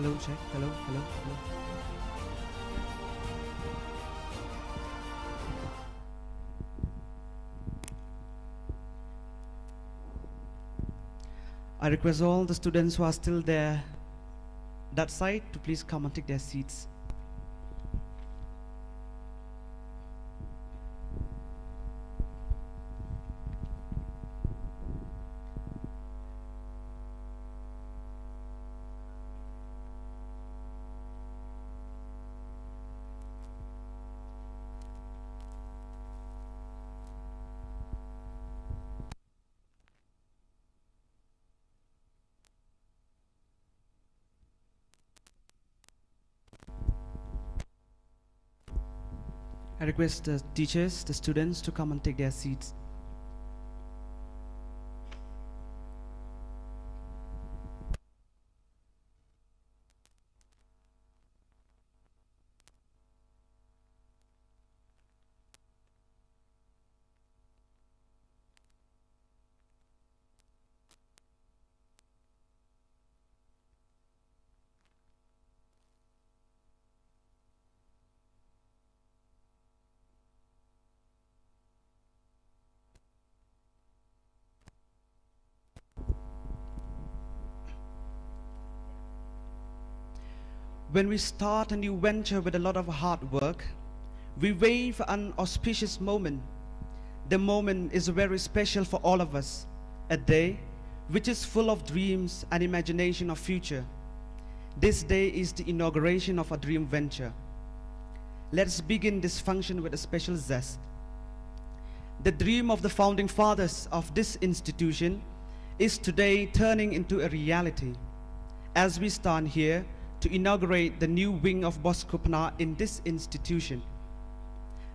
Hello, check. Hello, hello, hello. I request all the students who are still there that side to please come and take their seats. I request the teachers, the students to come and take their seats. When we start a new venture with a lot of hard work, we wait for an auspicious moment. The moment is very special for all of us, a day which is full of dreams and imagination of future. This day is the inauguration of a dream venture. Let's begin this function with a special zest. The dream of the founding fathers of this institution is today turning into a reality as we stand here to inaugurate the new wing of Bosco Pnar in this institution.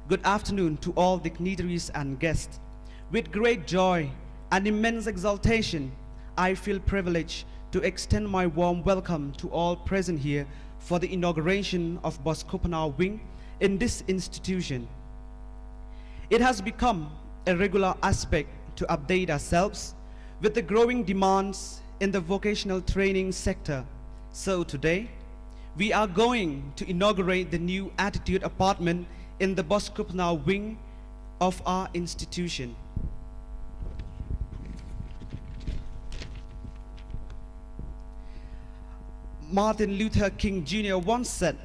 Good afternoon to all dignitaries and guests. With great joy and immense exultation, I feel privileged to extend my warm welcome to all present here for the inauguration of Bosco Pnar wing in this institution. It has become a regular aspect to update ourselves with the growing demands in the vocational training sector. So today, we are going to inaugurate the new attitude apartment in the Bosco Pnar wing of our institution. Martin Luther King Jr. once said,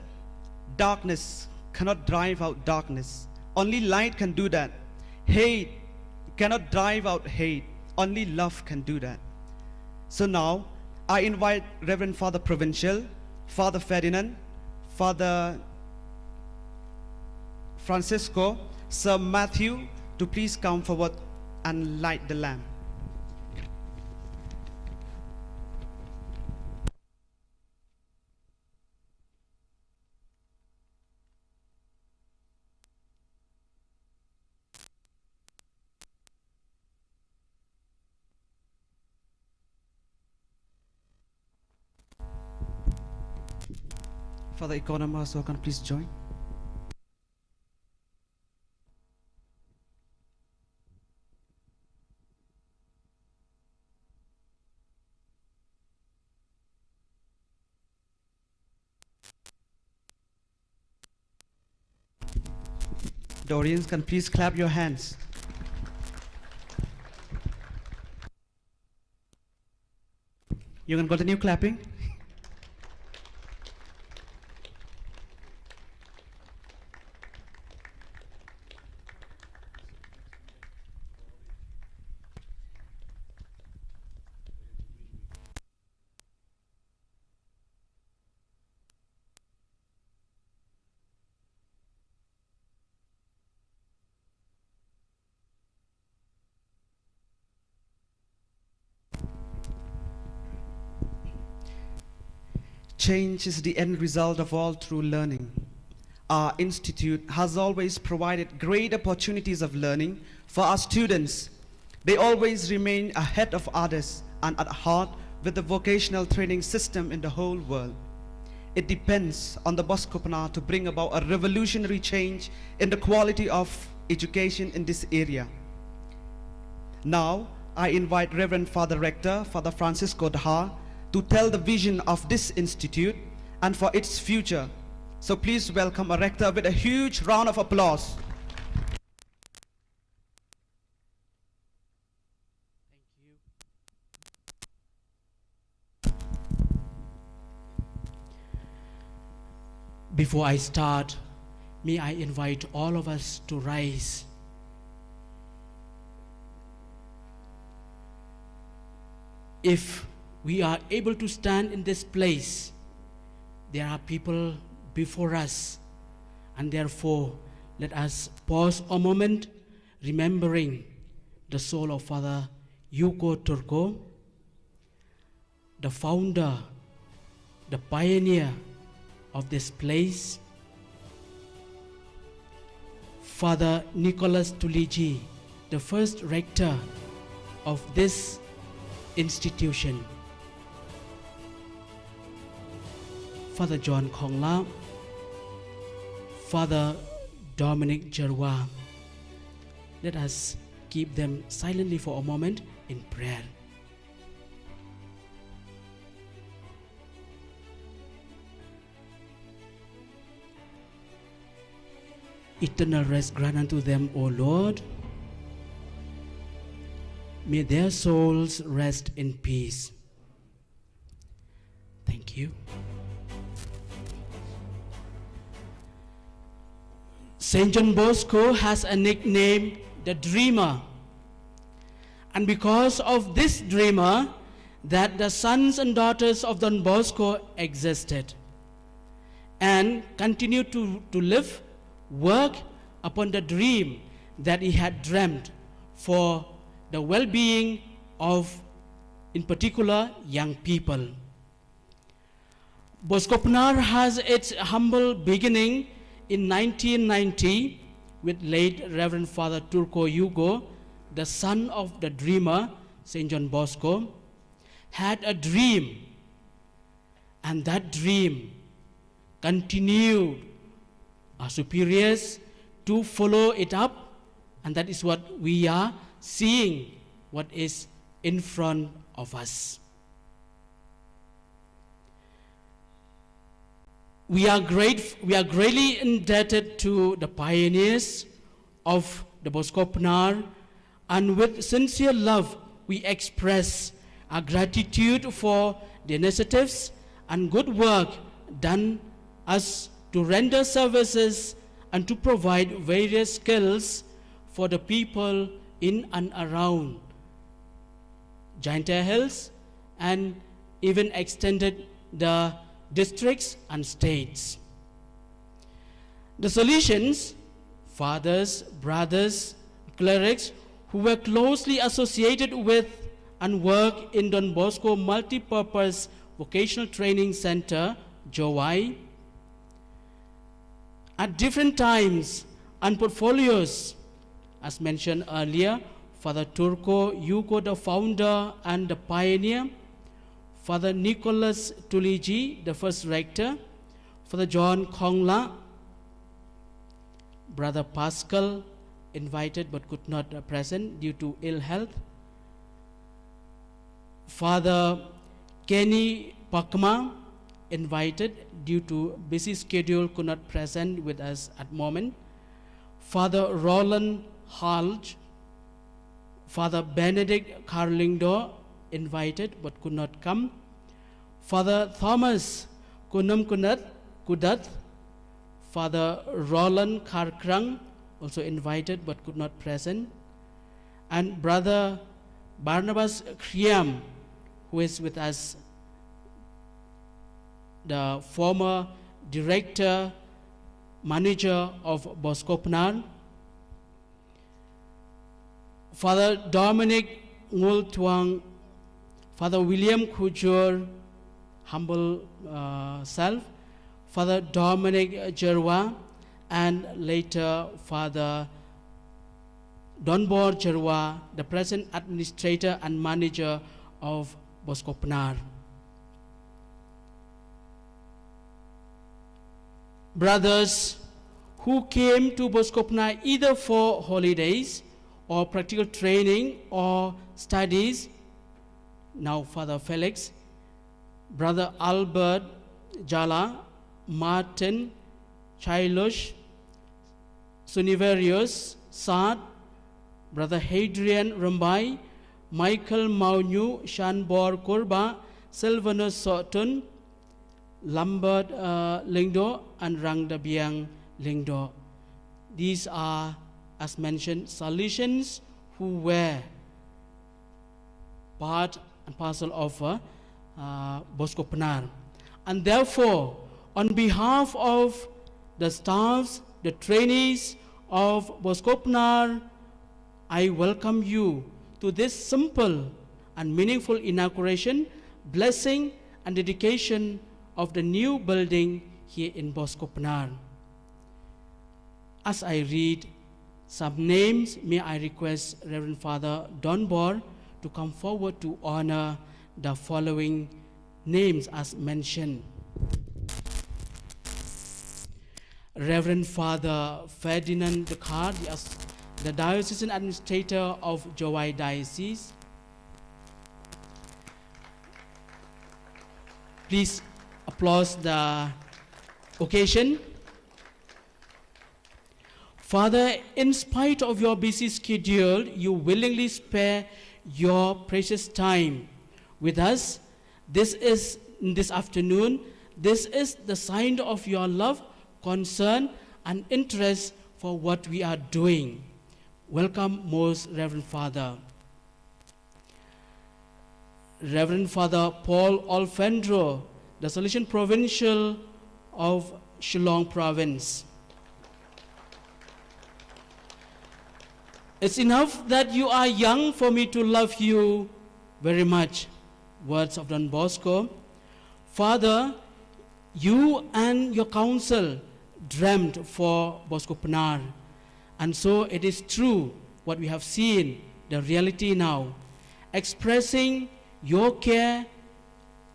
"Darkness cannot drive out darkness. Only light can do that. Hate cannot drive out hate. Only love can do that." So now, I invite Reverend Father Provincial, Father Ferdinand, Father Francisco, Sir Matthew to please come forward and light the lamp. Father Economas, so can please join. The audience can please clap your hands. You can continue clapping. Change is the end result of all true learning. Our institute has always provided great opportunities of learning for our students. They always remain ahead of others and at heart with the vocational training system in the whole world. It depends on the Bosco Pnar to bring about a revolutionary change in the quality of education in this area. Now, I invite Reverend Father Rector, Father Francisco Dhar, to tell the vision of this institute and for its future. So please welcome our rector with a huge round of applause. Before I start, may I invite all of us to rise. If we are able to stand in this place, there are people before us, and therefore let us pause a moment, remembering the soul of Father Yugo Turko, the founder, the pioneer of this place, Father Nicholas Tuliji, the first rector of this institution, Father John Kongla, Father Dominic Jerwa. Let us keep them silently for a moment in prayer. Eternal rest grant unto them, O Lord. May their souls rest in peace. Thank you. St. John Bosco has a nickname, the Dreamer. And because of this dreamer, that the sons and daughters of Don Bosco existed and continued to live, work upon the dream that he had dreamt for the well-being of, in particular, young people. Bosco Pnar has its humble beginning in 1990 with late Reverend Father Turko Yugo, the son of the dreamer, St. John Bosco, had a dream, and that dream continued our superiors to follow it up, and that is what we are seeing, what is in front of us. We are greatly indebted to the pioneers of the Bosco Pnar, and with sincere love we express our gratitude for the initiatives and good work done us to render services and to provide various skills for the people in and around Jaintia Hills, and even extended the districts and states. The Salesians, fathers, brothers, clerics who were closely associated with and work in Don Bosco Multi-Purpose Vocational Training Center, JOVI, at different times and portfolios, as mentioned earlier, Father Turko Yugo, the founder and the pioneer, Father Nicholas Tuliji, the first rector, Father John Kongla, Brother Pascal, invited but could not present due to ill health, Father Kenny Pakma, invited due to busy schedule, could not present with us at moment, Father Roland Halj, Father Benedict Carlingdo, invited but could not come, Father Thomas Kunum Kudat, Father Roland Karkrang, also invited but could not present, and Brother Barnabas Kriam, who is with us, the former director, manager of Bosco Pnar, Father Dominic Ngul Tuang, Father William Kujur, humble self, Father Dominic Jerwa, and later Father Donbor Jerwa, the present administrator and manager of Bosco Pnar. Brothers who came to Bosco Pnar either for holidays or practical training or studies, now Father Felix, Brother Albert Jala, Martin, Chailush, Suniverius, Saad, Brother Hadrian Rambai, Michael Maunyu, Shanbor Kurba, Sylvanus Sotun, Lambert Lingdo, and Rangdabiang Lingdo. These are, as mentioned, Salesians who were part and parcel of Bosco Pnar. And therefore, on behalf of the staffs, the trainees of Bosco Pnar, I welcome you to this simple and meaningful inauguration, blessing and dedication of the new building here in Bosco Pnar. As I read some names, may I request Reverend Father Don Bor to come forward to honor the following names as mentioned. Reverend Father Ferdinand Descartes, the Diocesan Administrator of Jowai Diocese. Please applause the occasion. Father, in spite of your busy schedule, you willingly spare your precious time with us. This afternoon. This is the sign of your love, concern, and interest for what we are doing. Welcome, Most Reverend Father. Reverend Father Paul Alfendro, the Salesian Provincial of Shillong Province. It's enough that you are young for me to love you very much. Words of Don Bosco. Father, you and your council dreamt for Bosco Pnar. And so it is true what we have seen, the reality now. Expressing your care,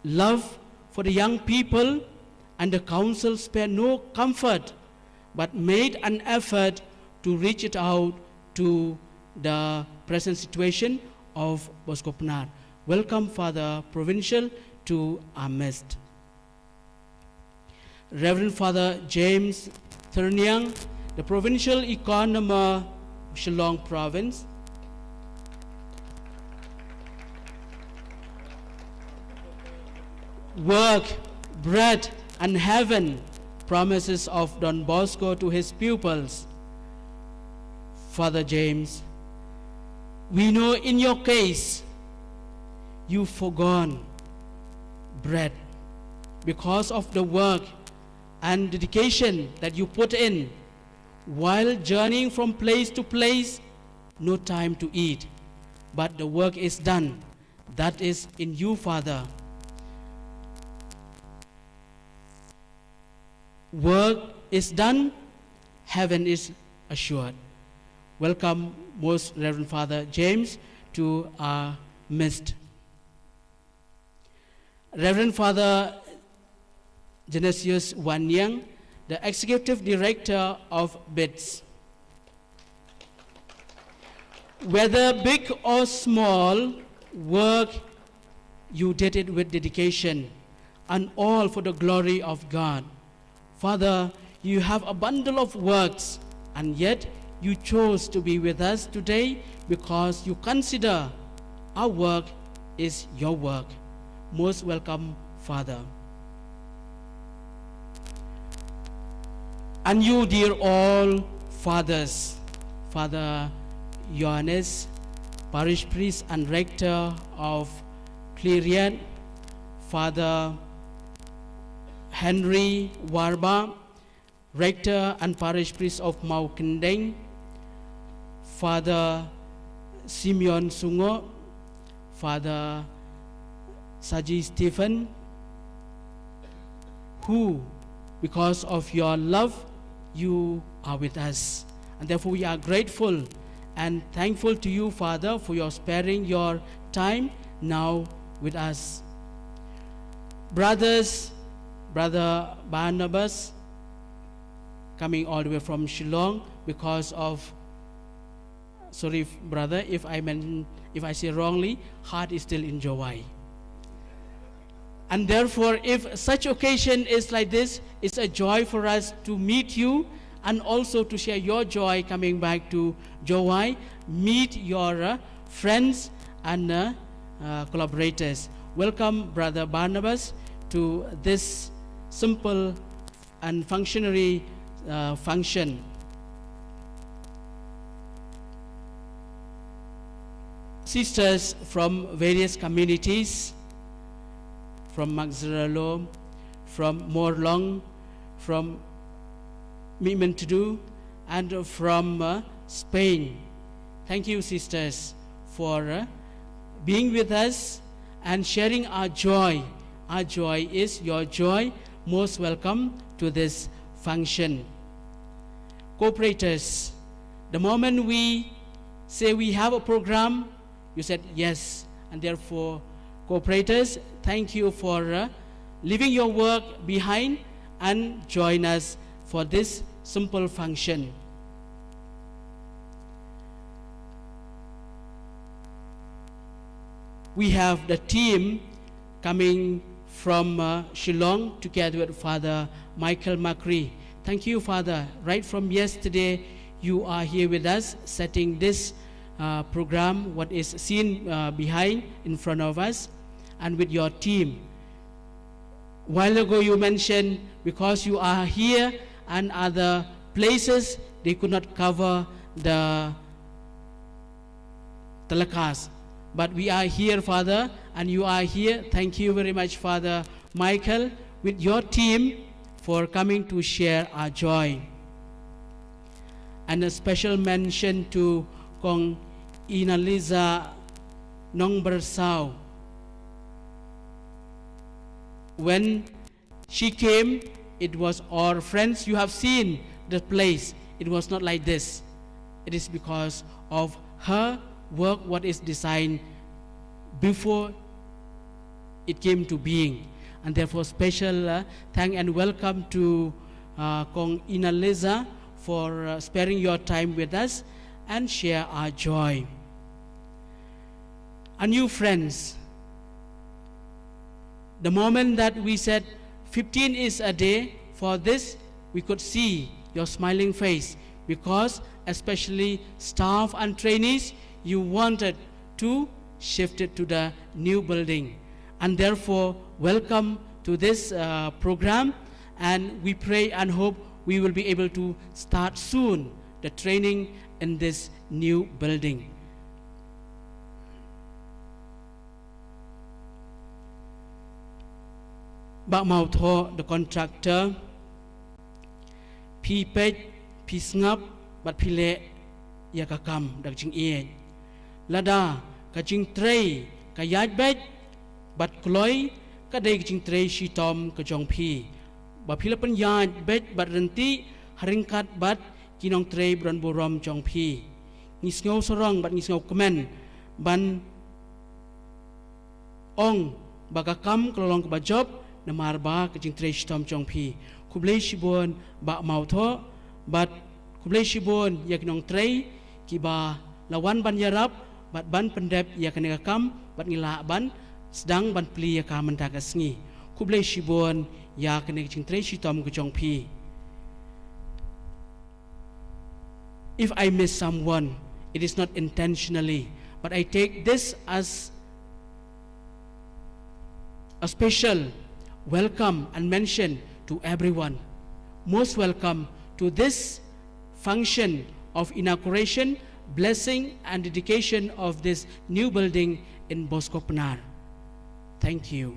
love for the young people, and the council spared no comfort, but made an effort to reach it out to the present situation of Bosco Pnar. Welcome, Father Provincial, to our midst. Reverend Father James Thurniang, the Provincial Economer of Shillong Province. Work, bread, and heaven, promises of Don Bosco to his pupils. Father James, we know in your case, you've forgone bread because of the work and dedication that you put in. While journeying from place to place, no time to eat, but the work is done. That is in you, Father. Work is done, heaven is assured. Welcome, Most Reverend Father James, to our midst. Reverend Father Genesius Wanyang, the Executive Director of BITS. Whether big or small work, you did it with dedication, and all for the glory of God. Father, you have a bundle of works, and yet you chose to be with us today because you consider our work is your work. Most welcome, Father. And you, dear all fathers, Father Johannes, Parish Priest and Rector of Clerian, Father Henry Warba, Rector and Parish Priest of Mau Kendeng, Father Simeon Sungo, Father Saji Stephen, who, because of your love, you are with us. And therefore we are grateful and thankful to you, Father, for your sparing your time now with us. Brothers, Brother Barnabas, coming all the way from Shillong because of, sorry brother, if I say wrongly, heart is still in Jowai. And therefore, if such occasion is like this, it's a joy for us to meet you and also to share your joy coming back to Jowai, meet your friends and collaborators. Welcome, Brother Barnabas, to this simple and functionary function. Sisters from various communities, from Magzaralo, from Morlong, from Mimentadu, and from Spain. Thank you, sisters, for being with us and sharing our joy. Our joy is your joy. Most welcome to this function. Cooperators, the moment we say we have a program, you said yes, and therefore, cooperators, thank you for leaving your work behind and join us for this simple function. We have the team coming from Shillong together with Father Michael Macri. Thank you, Father. Right from yesterday, you are here with us, setting this program, what is seen behind, in front of us, and with your team. While ago you mentioned because you are here and other places, they could not cover the telecast. But we are here, Father, and you are here. Thank you very much, Father Michael, with your team for coming to share our joy. And a special mention to Kong Inaliza Nong Bersau. When she came, it was our friends. You have seen the place. It was not like this. It is because of her work, what is designed before it came to being. And therefore, special thank and welcome to Kong Inaliza for sparing your time with us and share our joy. Our new friends, the moment that we said 15 is a day, for this we could see your smiling face, because especially staff and trainees, you wanted to shift it to the new building. And therefore, welcome to this program, and we pray and hope we will be able to start soon the training in this new building. Bak Mau Tho, the contractor, Pi Pech, Pi Snap, Bat Pile, Yakakam, Dak Jing Ie. Lada, Ka Jing Trey, Ka Yaj Bech, Bat Kloy, Ka Day Jing Trey, Shi Tom, Ka Jong Pi. Bat Pile Pan Yaj Bech, Bat Renti, Haringkat Bat, Kinong Trey, Bran Borom, Jong Pi. Ngis Ngau Sorong, Bat Ngis Ngau Kemen, Ban Ong, Bagakam, Kelolong Ke Bajob, Namarba Kajing Tresh Tom Chong Pi Kublai Shibon Bak Mau Tho Bat Kublai Shibon Yak Nong Trey Kiba Lawan Ban Yarap Bat Ban Pendep Yak Negakam Bat Ngila Ban Sedang Ban Pli Yak Mendagas Ngi Kublai Shibon Yak Negajing Tresh Tom Chong Pi. If I miss someone, it is not intentionally, but I take this as a special welcome and mention to everyone. Most welcome to this function of inauguration, blessing and dedication of this new building in Bosco Pnar. Thank you.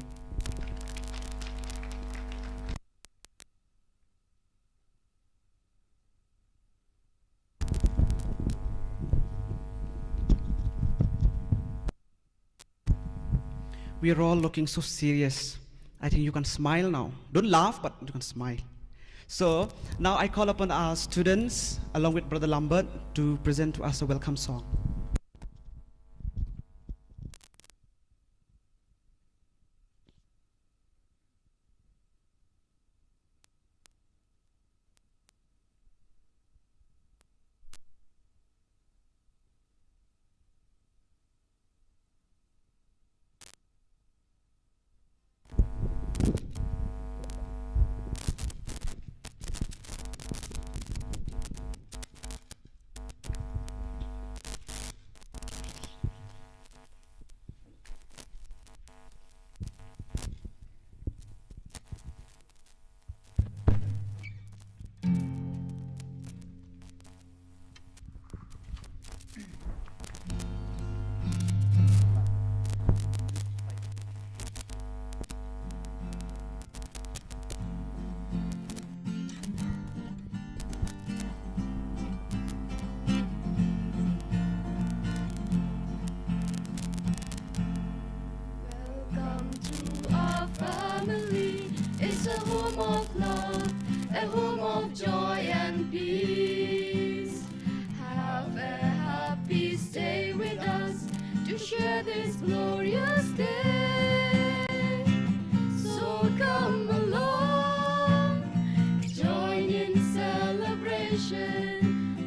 We are all looking so serious. I think you can smile now. Don't laugh, but you can smile. So now I call upon our students, along with Brother Lambert, to present to us a welcome song. this glorious day. So come along, join in celebration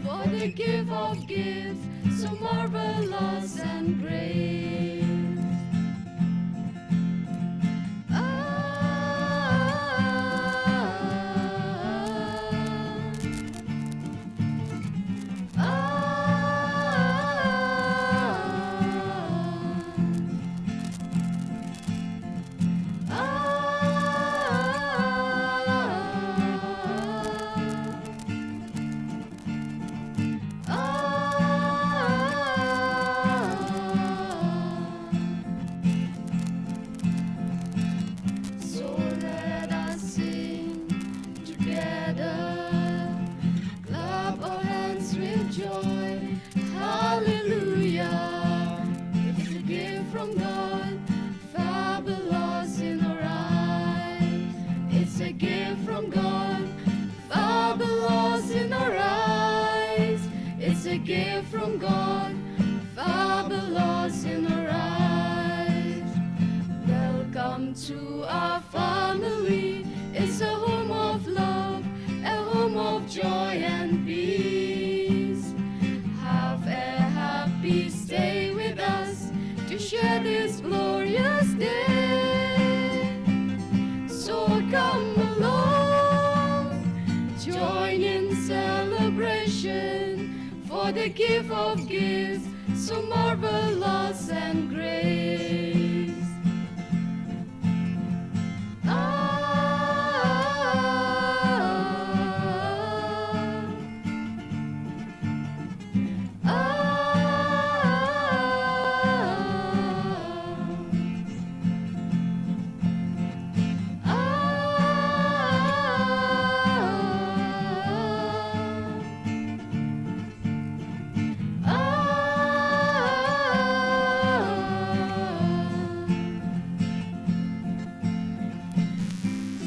for the gift of gifts so marvelous and great. So let us sing together, clap our hands with joy. Hallelujah! It's a gift from God, fabulous in our eyes. It's a gift from God, fabulous in our eyes. It's a gift from God, fabulous in our eyes. Welcome to our family. It's a home of love, a home of joy and peace. Have a happy stay with us to share this glorious day. So come along, join in celebration for the gift of gifts so marvelous and great.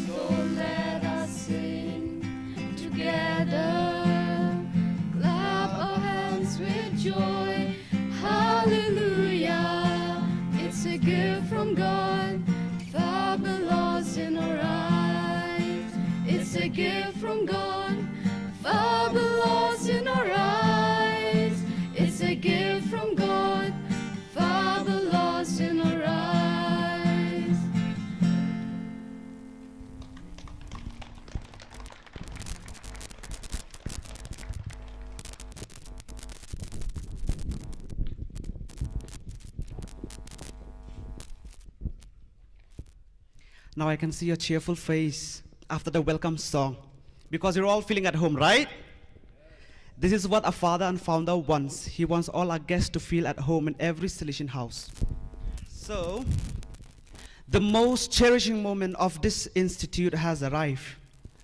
So let us sing together, clap our hands with joy. Hallelujah! It's a gift from God, fabulous in our eyes. It's a gift from God, fabulous in our eyes. It's a gift from God, fabulous in our eyes. Now I can see a cheerful face after the welcome song, because you're all feeling at home, right? This is what a father and founder wants. He wants all our guests to feel at home in every Salesian house. So, the most cherishing moment of this institute has arrived.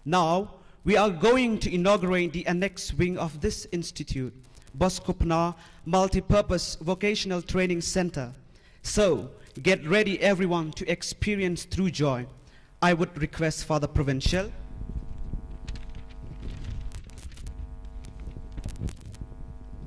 Now, we are going to inaugurate the annex wing of this institute, Bosco Pnar Multi-Purpose Vocational Training Center. So, get ready everyone to experience true joy. I would request Father Provincial,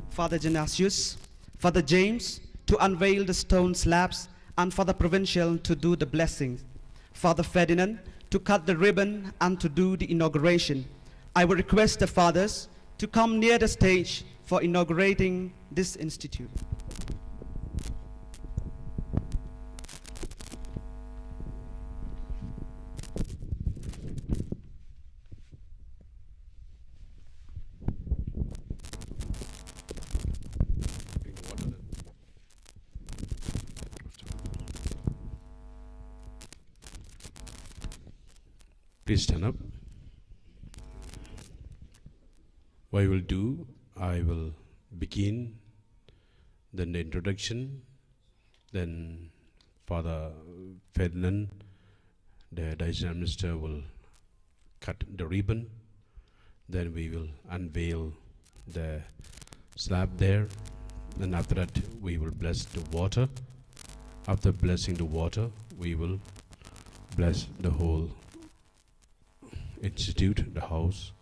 Father Genasius, Father James to unveil the stone slabs, and Father Provincial to do the blessings. Father Ferdinand to cut the ribbon and to do the inauguration. I would request the fathers to come near the stage for inaugurating this institute. Please stand up. What I will do, I will begin, then the introduction, then Father Ferdinand, the Diocese Minister, will cut the ribbon, then we will unveil the slab there, and after that we will bless the water. After blessing the water, we will bless the whole institute, the house.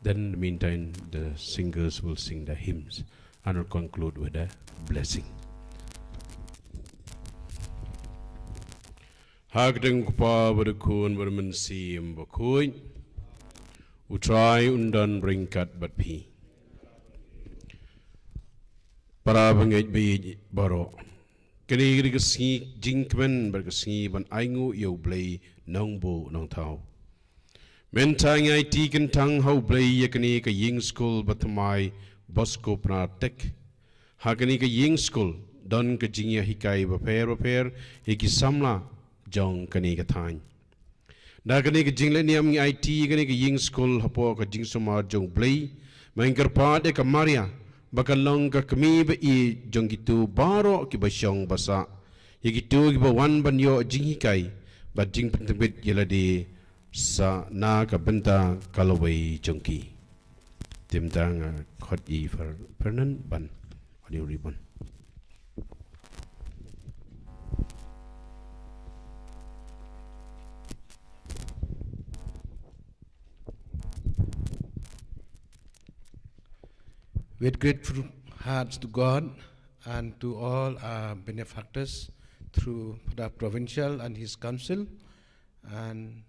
Then in the meantime, the singers will sing the hymns and will conclude with a blessing. Hak deng kupa berkun bermensim berkuin. Utrai undan beringkat berpi. Para bangit bi baro. Kini kini kesengi jingkmen berkesengi ban aingu yau blay nong bo nong tau. Mentang ngai ti kentang hau blay yakni ke ying school batamai Bosco Pnar tek. Hakani ke ying school don ke jingya hikai baper hiki samla jong kani ke tang. Da kani ke jingle ni am IT kani ke ying school hapo ke jing somar jong blay mengker pa de ke Maria bakal long ke kemi be I jong gitu baro ki basyong basa. Yigitu ki ba wan ban yo jing hikai ba jing pentebit yeladi sa na ka benta kalawai jongki. Timtang khot I fernan ban audio ribbon. With grateful hearts to God and to all our benefactors through the provincial and his council, and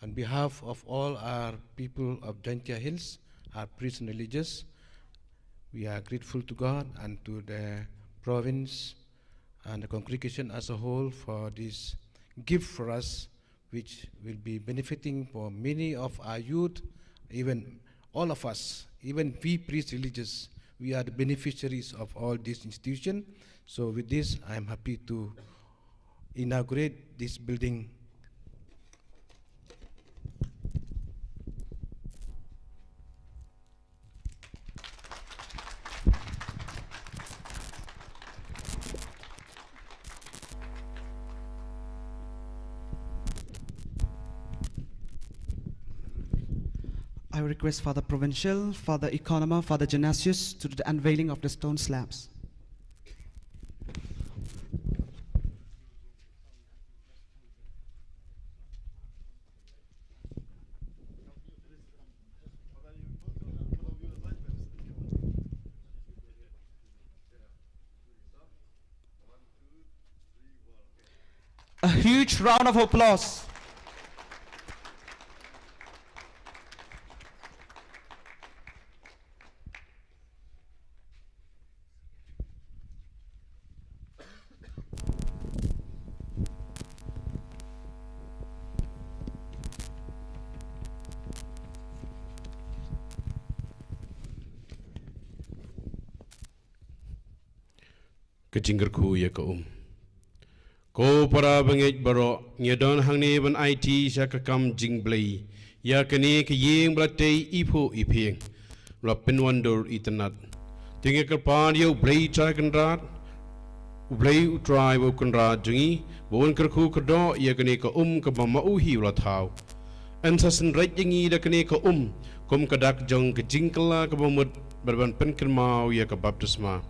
on behalf of all our people of Dantia Hills, our priests and religious, we are grateful to God and to the province and the congregation as a whole for this gift for us, which will be benefiting for many of our youth, even all of us, even we priests religious. We are the beneficiaries of all this institution. So with this, I am happy to inaugurate this building. I request Father Provincial, Father Economer, Father Genasius to do the unveiling of the stone slabs. A huge round of applause. Kecingker ku ya ka Ko para bangit baro nyadon hangni ban IT sya ka kam jing blai ya kani ke yeng blatei ipo ipeng la penwandur itanat tinge ka pan yo blai tra kanrat blai utrai bo kanrat jungi bon ker ku kdo ya kani ka ka ma uhi la thau ansasen raj jingi da kani ka kom kadak jong ke jingkala ka bomut berban pen kermau ya ka baptisma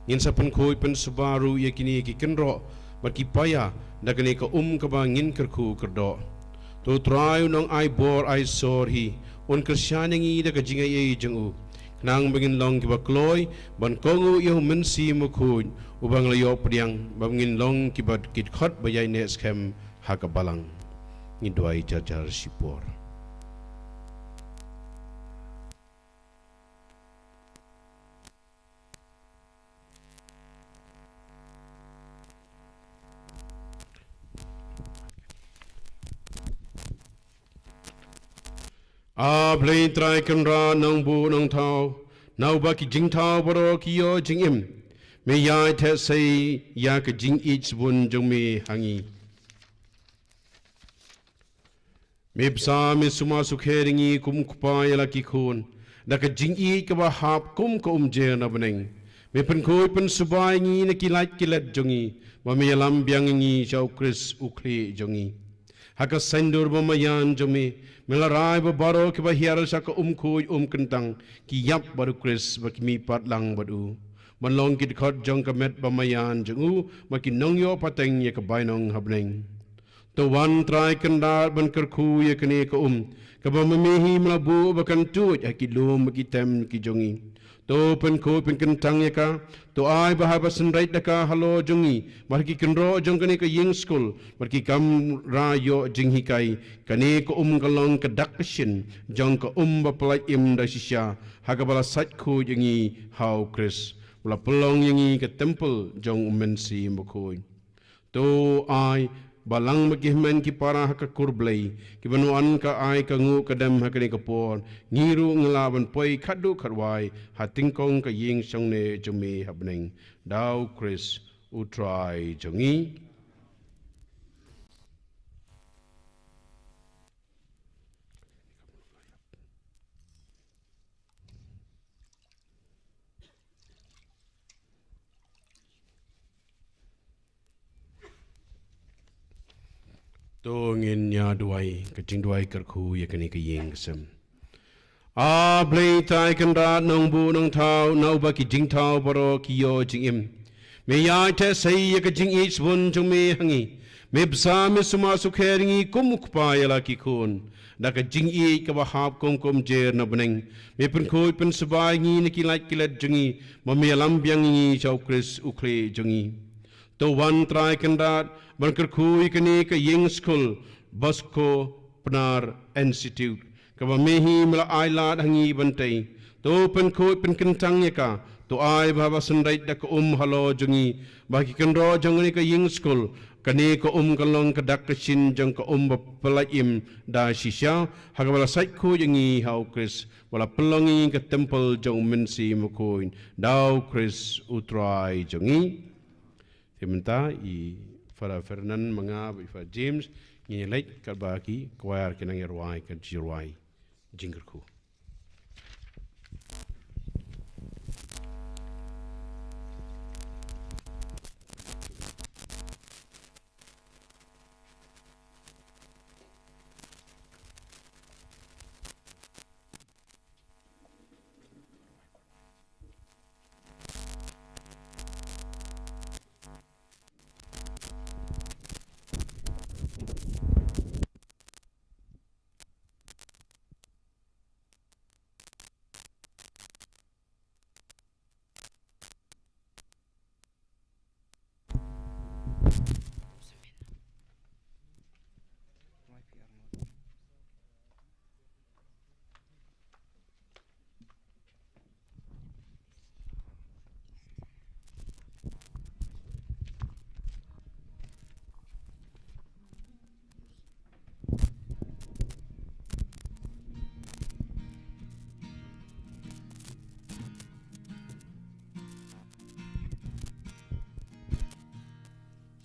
ngin sapen khoi pen subaru ya kini ki kenro baki paya da kani ka ka ba ngin kerku kerdo to try nong ai bor ai sor hi on kersyanangi da ka jinga ye jengu nang bengin long ki ba kloi ban kongu yo mensi mo khun ubang layo priang bangin long ki ba kit khot ba yai ne scam ha ka balang ngidwai jar sipor blai trai kanra nang bu nang thau nau ba ki jing thau baro ki yo jing im me ya the sei ya ka jing ich bun jong me hangi me psa me suma sukheringi kum kupa ya la ki khun da ka jing I ka ba hap kum ko je na baneng me pen khoi pen subai ngi na ki lait ki let jongi ma me lam byang ngi chau kris ukhli jongi haka sendur ba mayan jomi melarai ba baro ki ba hiar sa ka khoi kentang ki yap baru kris ba ki mi pat lang badu man long ki khot jong ka met ba mayan jongu ma ki nong yo pateng ye ka bai nong habneng to wan trai kandar ban ker khu ye kne ka ka ba me hi mla bu ba kan tu ya ki lum ki tem ki jongi To pen ko pen kentang ya ka. To ai bahaba senrait daka halo jongi. Marki kenro jong kani ka ying school. Marki kam rayo jing hikai. Kani ko kalong kedak kesin. Jong ka bapalai im da sisya. Haga bala sat ko yangi how Chris. Bala pelong yangi ke temple jong mensi mokoi. To ai balang magihman ki para haka kurblay ki banuan ka ai ka ngu kadam hakani ka por ngiru ngelaban poi khadu kharwai hatingkong ka ying songne jumi habning dau Chris utrai jongi to ngin nya duai ka ting duai kar khu ya kani ka ying sam a blei tai kan ra nong bu nong thau nau ba ki jing thau baro ki yo jing im me ya te sai ya ka jing is bun chung me hangi me bsa me suma su kheringi kumuk pa ya la ki khun da ka jing i ka ba hap kom kom jer na beneng me pen khoi pen sabai ngi ni ki lai ki let jungi ma me lam byang ngi chau Chris ukhle jungi to one try kan ra Barker kui kani ka ying school Bosco Pnar Institute ka ba mehi mala aila hangi bantai to pen kui pen kentang ya ka to ai baba sendait da ka halo jungi bagi kan ro jongani ka ying school kani ka kalong ka dak sin jong ka bapalaim da shisha haga bala sait ko yangi how Chris wala pelongi ka temple jong mensi mokoin dau Chris utrai jongi Timenta I Father Ferdinand mangab Father James ni lait kalbaki choir kinang irwai kan jirwai jingerku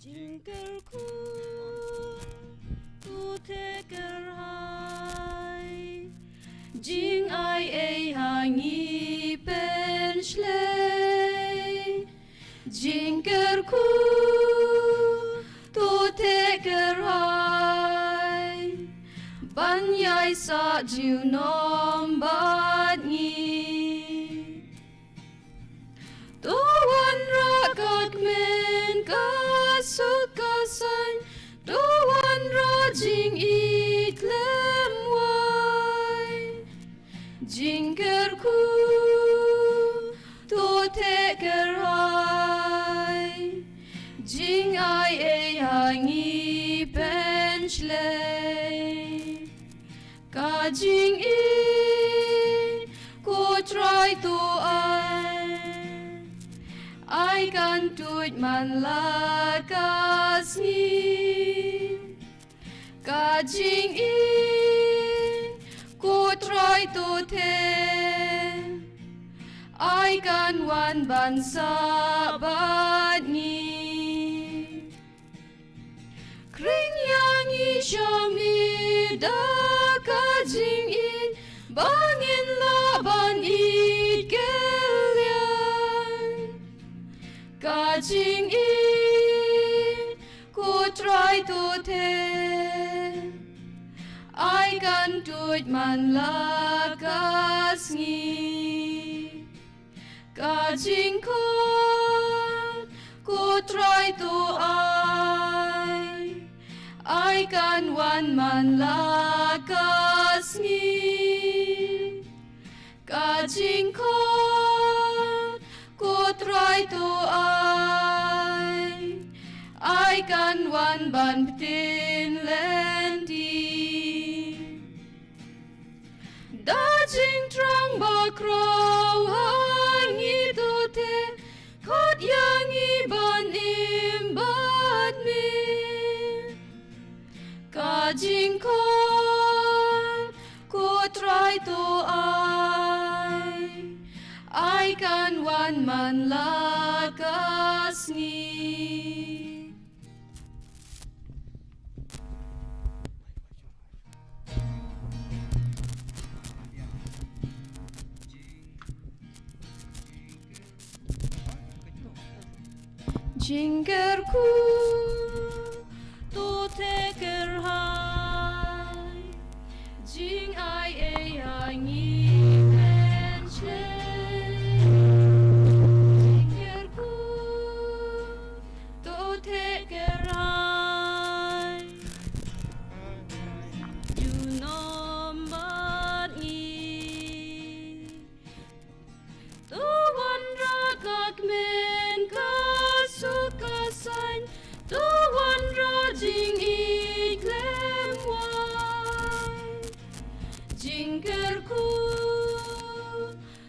Jingerku tu teker hai Jing ai hangi pen schlei Jingerku tu teker hai Banyai sa jiu nom bat ngi Tu wan rakat men Sukasan doan rajing itlem wai Jingerku to teker hai Jing ai hangi penchlei Ka jing ko try to I can do it man lakas ni Kajing ko try to te I can one bansa bad ni Kring yang ishami da kajing bangin laban Kajing ko try to te I can do it man lakas ngi Kajing ko try to I can one man lakas ngi Kajing ko to I can one ban tin lendi Dajing trang ba crow hangi to te Kot yang iban imbat me Kajing kon ko try to I can one man lakas ni Jingerku to take her high Jing I a hangi pensle Jingerku to take her high You know but me To wandra kak men kasukasan To wandra jing iklem wan Jingerku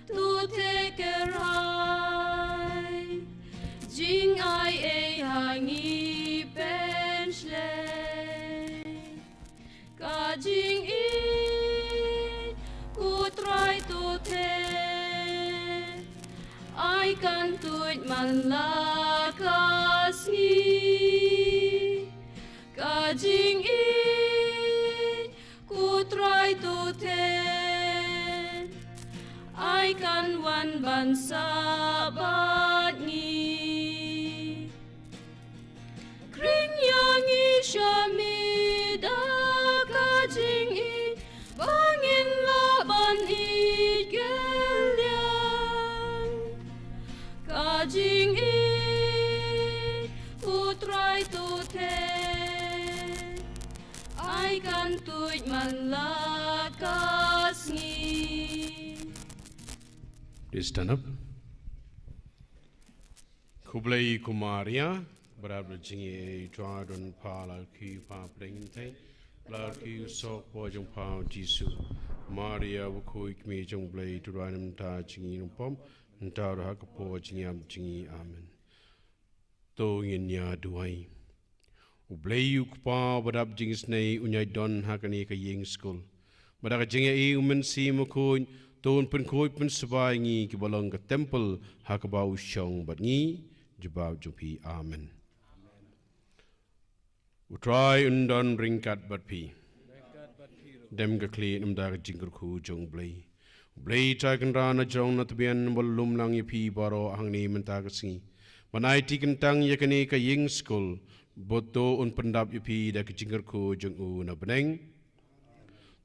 to take her high Jing I a hangi pensle Kajing it ku try to take I can do it man lakas ni Kajing it ku try to take I can one ban sabat ni Kring yang ishamida kajing it bangin laban it gelian Kajing it ku try to take I can do it man lakas ni Please stand up. Kublai Kumaria, Brabra Jingi, Jordan, Pala, Q, Pa, Plingte, Blood Q, Sok, Bojong Pa, Jisu, Maria, Wukuik, Me, Jong Blade, to Random Ta, Jingi, Pom, and Tara Hakapo, Jingiam, Jingi, Amen. To Yinya Duai. Ublay Ukpa, but up Jings Nay, Unyai Don Hakanika Ying School. But I Jingi, Uman Si Mukoin. Tuan pen koi pen sebai ngi ki balong ke temple hakabau shong but ngi jabau jupi amen. Utrai undan ringkat but pi. Dem ke kli namda jingker ku jong blay. Blay taken rana jong nat bian balum lang ye pi baro hang ni menta ke singi. Manai tiken tang ye kene ka ying school boto un pendap ye pi da ke jingker ku jong u na beneng.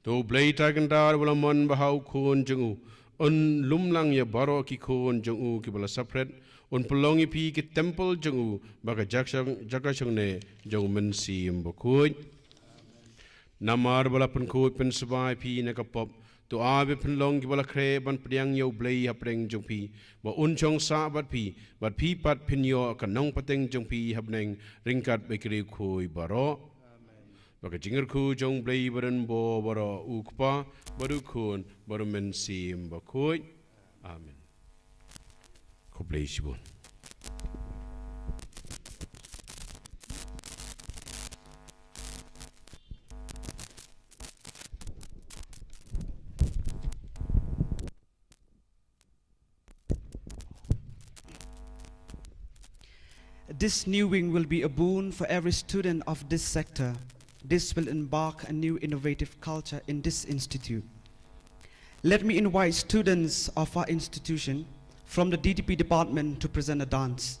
To blay taken dar wala mon bahau kun jengu un lumlang ya baro ki kun jengu ki bala sapret un pelongi pi ki temple jengu baka jakashang ne jong men si mbokui namar bala pen ko pen sabai pi na ka pop to abe pen long ki bala kre ban priang yo blay hapreng jong pi ba un chong sa bat pi pat pin yo ka nong pateng jong pi habneng ringkat bekri khoi baro Baka jinger ku jong blay baran bo baro ukpa baru kun baru men sim bakoi. Amen. Ko blay sibon. This new wing will be a boon for every student of this sector. This will embark a new innovative culture in this institute. Let me invite students of our institution from the DTP department to present a dance.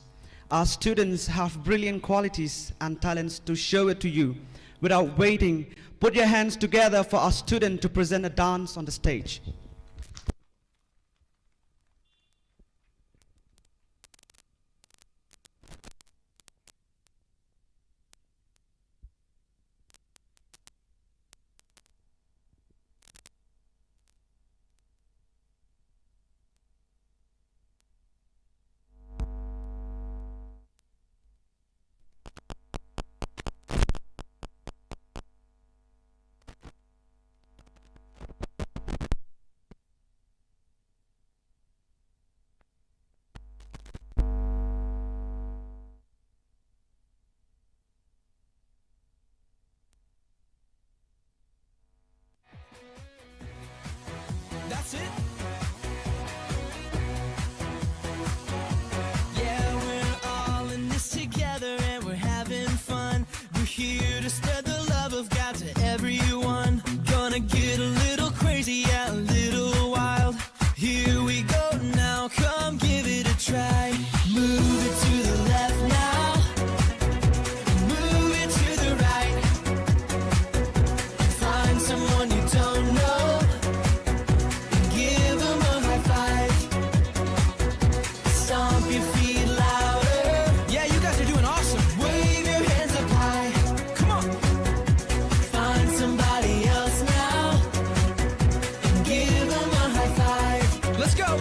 Our students have brilliant qualities and talents to show it to you. Without waiting, put your hands together for our student to present a dance on the stage. Gonna get a little crazy, yeah, a little wild. Here we go now, come give it a try. Move it to the left now. Move it to the right. Find someone you don't know. And give them a high five. Stomp your feet louder. Yeah, you guys are doing awesome. Wave your hands up high. Come on. Find somebody else now. And give them a high five. Let's go.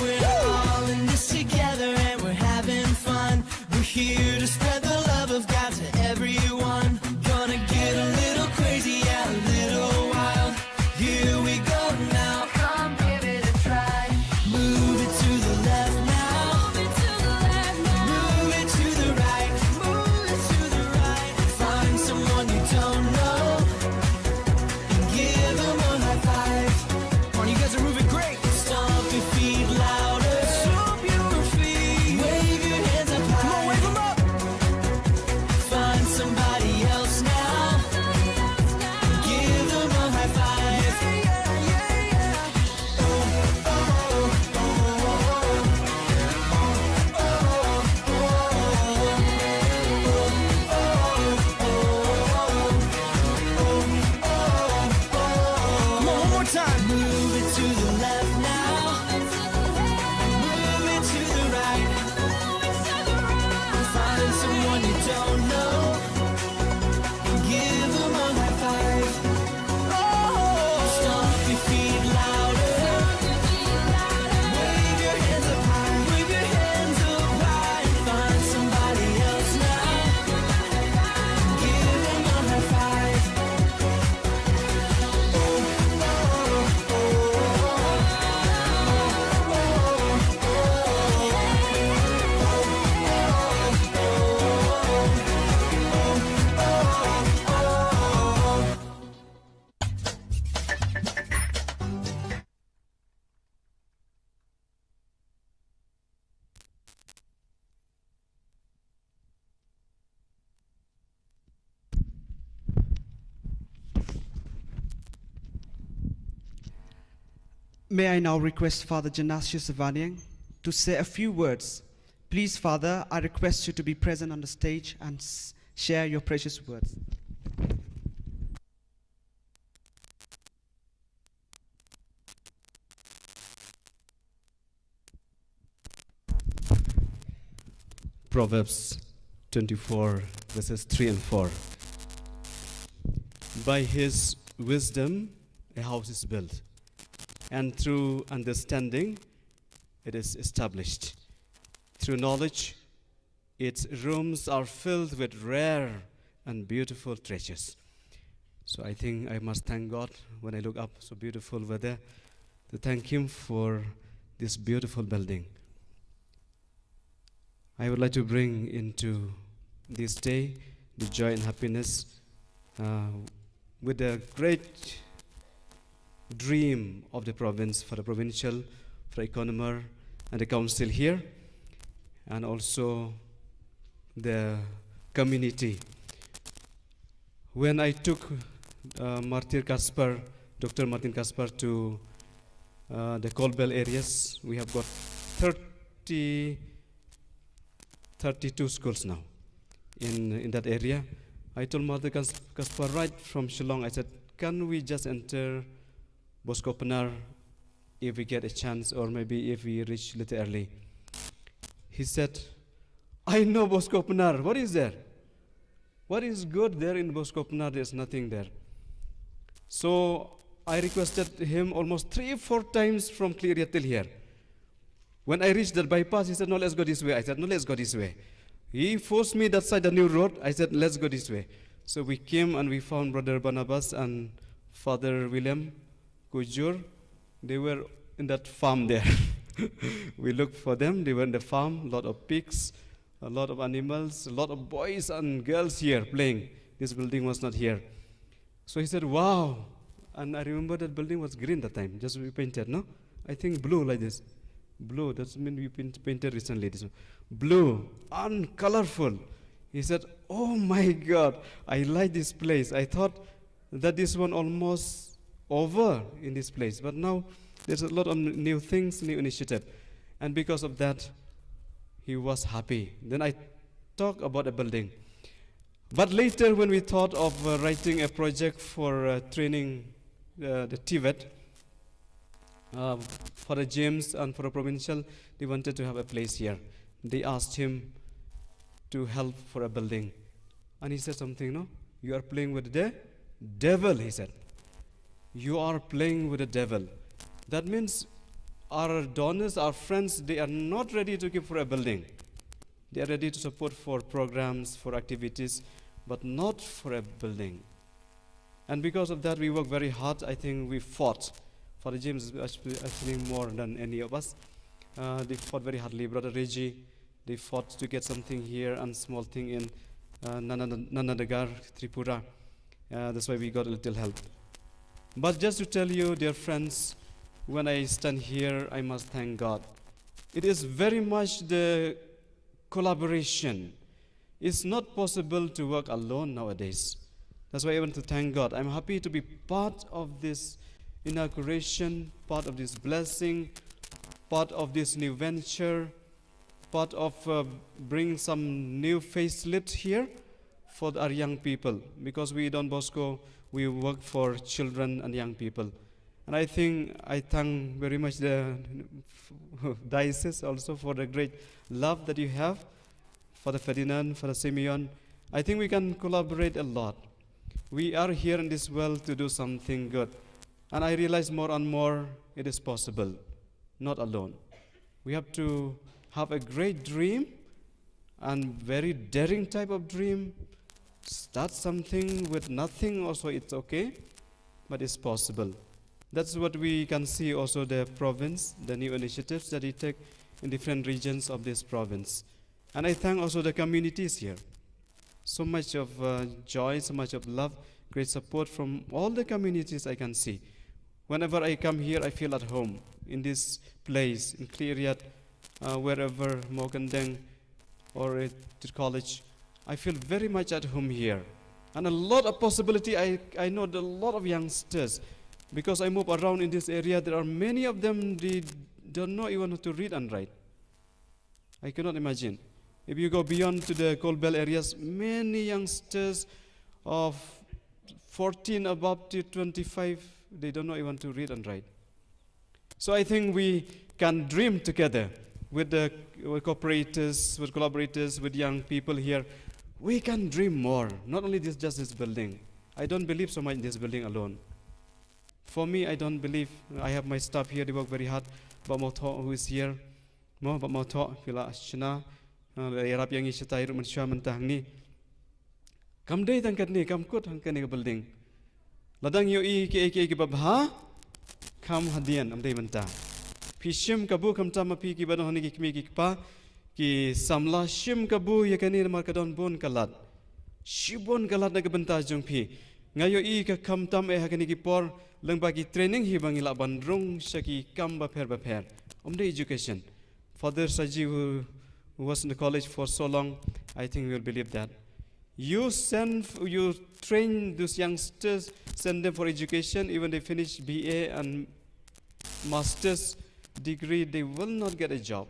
We're all in this together and we're having fun. We're here to spread the love of God to everyone. Gonna get a little crazy, yeah, a little wild. Here we go now. Come give it a try. Move it to the left now. Move it to the left now. Move it to the right. Move it to the right. Find someone you don't know. And give them a high five. Come on, you guys are moving great. Stomp your feet louder. Stomp your feet. Wave your hands up high. Come on, wave them up. Find somebody else now. And give them a high five. Yeah, yeah, yeah, yeah. Come on, one more time. Move it to the left now. Move it to the right. Find someone you don't know. And give them a high five. Oh, stomp your feet louder. Wave your hands up high. Wave your hands up high. Find somebody else now. And give them a high five. May I now request Father Janasius Savanian to say a few words. Please, Father, I request you to be present on the stage and share your precious words. Proverbs 24, verses 3 and 4. By his wisdom, a house is built, and through understanding, it is established. Through knowledge, its rooms are filled with rare and beautiful treasures. So I think I must thank God when I look up so beautiful weather, to thank Him for this beautiful building. I would like to bring into this day the joy and happiness with the great dream of the province, for the provincial, for Economer and the council here, and also the community. When I took Dr. Martin Kasper to the Colbell areas, we have got 32 schools now in that area. I told Martin Kasper right from Shillong, I said, can we just enter Bosco Pnar if we get a chance, or maybe if we reach a little early? He said, I know Bosco Pnar. What is there? What is good there in Bosco Pnar? There's nothing there. So I requested him almost 3-4 times from Clearia till here. When I reached the bypass, he said, no, let's go this way. I said, no, let's go this way. He forced me that side, the new road. I said, let's go this way. So we came and we found Brother Barnabas and Father William Kujur. They were in that farm there. We looked for them. They were in the farm, a lot of pigs, a lot of animals, a lot of boys and girls here playing. This building was not here. So he said, wow, And I remember that building was green that time, just we painted, no? I think blue like this. Blue, that's mean we painted recently. This one. Blue, colorful. He said, oh my God, I like this place. I thought that this one almost over in this place. But now there's a lot of new things, new initiative. And because of that, he was happy. Then I talked about a building. But later when we thought of writing a project for training the TVET, for the gyms and for a provincial, they wanted to have a place here. They asked him to help for a building. And he said something, no? You are playing with the devil, he said. You are playing with the devil. That means our donors, our friends, they are not ready to give for a building. They are ready to support for programs, for activities, but not for a building. And because of that, we work very hard. I think we fought. For the gyms, actually more than any of us. They fought very hardly. Brother Reggie, they fought to get something here and small thing in Nanadagar, Tripura. That's why we got a little help. But just to tell you, dear friends, when I stand here, I must thank God. It is very much the collaboration. It's not possible to work alone nowadays. That's why I want to thank God. I'm happy to be part of this inauguration, part of this blessing, part of this new venture, part of bringing some new facelift here for our young people. Because we, Don Bosco, we work for children and young people. And I think I thank very much the diocese also for the great love that you have for the Ferdinand, for the Simeon. I think we can collaborate a lot. We are here in this world to do something good. And I realize more and more it is possible, not alone. We have to have a great dream and very daring type of dream. Start something with nothing also, it's okay, but it's possible. That's what we can see also the province, the new initiatives that we take in different regions of this province. And I thank also the communities here. So much of joy, so much of love, great support from all the communities I can see. Whenever I come here, I feel at home in this place, in Cleariat, wherever, Mokandeng, or at college. I feel very much at home here. And a lot of possibility, I know a lot of youngsters. Because I move around in this area, there are many of them, they don't know even how to read and write. I cannot imagine. If you go beyond to the Cold Bell areas, many youngsters of 14 above to 25, they don't know even to read and write. So I think we can dream together with the cooperators, with collaborators, with young people here. We can dream more, not only just this building. I don't believe so much in this building alone. For me, I don't believe. I have my staff here, they work very hard. But Moto, who is here, but Moto, Pila Shina, Arab yang ishatay mansya mentah ni. Kam day tangkat ni, kam kut hangkan ni building. Ladang yo ki babha, kam hadian am day mentah. Pishim kabu kam tama pi ki badon ni ki pa ki samla shim kabu yakani markadon bon kalat. Shibon kalat na kabenta jong pi. Ngayo ka kam tam hakani ki por lang bagi training hi bang ila bandrung saki kam ba pher. The education. Father Saji who was in the college for so long, I think we will believe that. You train those youngsters, send them for education, even they finish BA and master's degree, they will not get a job.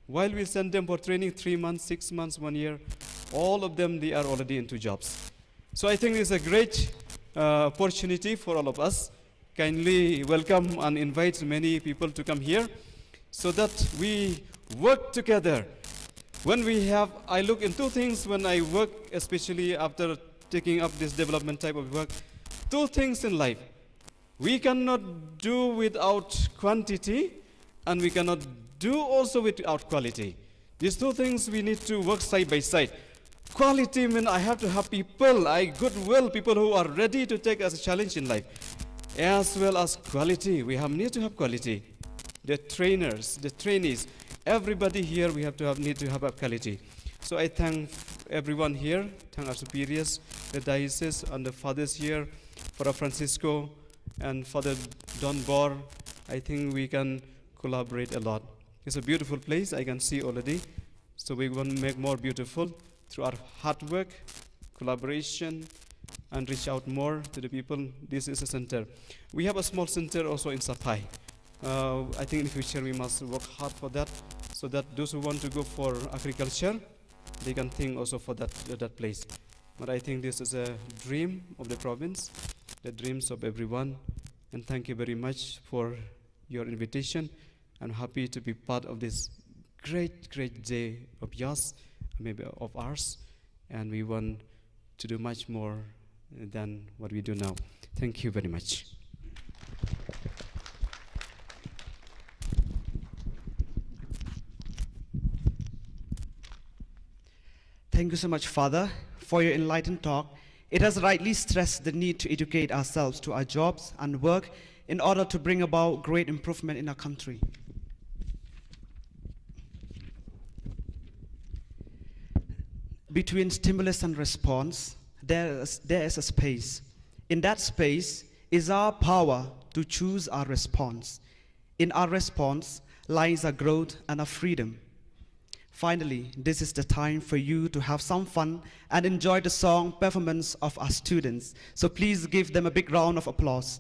While we send them for training 3 months, 6 months, 1 year, all of them, they are already into jobs. So I think it's a great opportunity for all of us. Kindly welcome and invite many people to come here so that we work together. When I look into things when I work, especially after taking up this development type of work, 2 things in life. We cannot do without quantity, and we cannot do also without quality. These 2 things we need to work side by side. Quality means I have to have people, goodwill, people who are ready to take as a challenge in life. As well as quality, need to have quality. The trainers, the trainees, everybody here need to have a quality. So I thank everyone here, thank our superiors, the diocese and the fathers here, Father Francisco, and Father Don Bor, I think we can collaborate a lot. It's a beautiful place, I can see already. So we want to make more beautiful through our hard work, collaboration, and reach out more to the people. This is a center. We have a small center also in Sapai. I think in the future we must work hard for that, so that those who want to go for agriculture, they can think also for that place. But I think this is a dream of the province, the dreams of everyone. And thank you very much for your invitation. I'm happy to be part of this great day of yours, maybe of ours. And we want to do much more than what we do now. Thank you very much. Thank you so much, Father, for your enlightened talk. It has rightly stressed the need to educate ourselves to our jobs and work in order to bring about great improvement in our country. Between stimulus and response, there is a space. In that space is our power to choose our response. In our response lies our growth and our freedom. Finally, this is the time for you to have some fun and enjoy the song performance of our students. So please give them a big round of applause.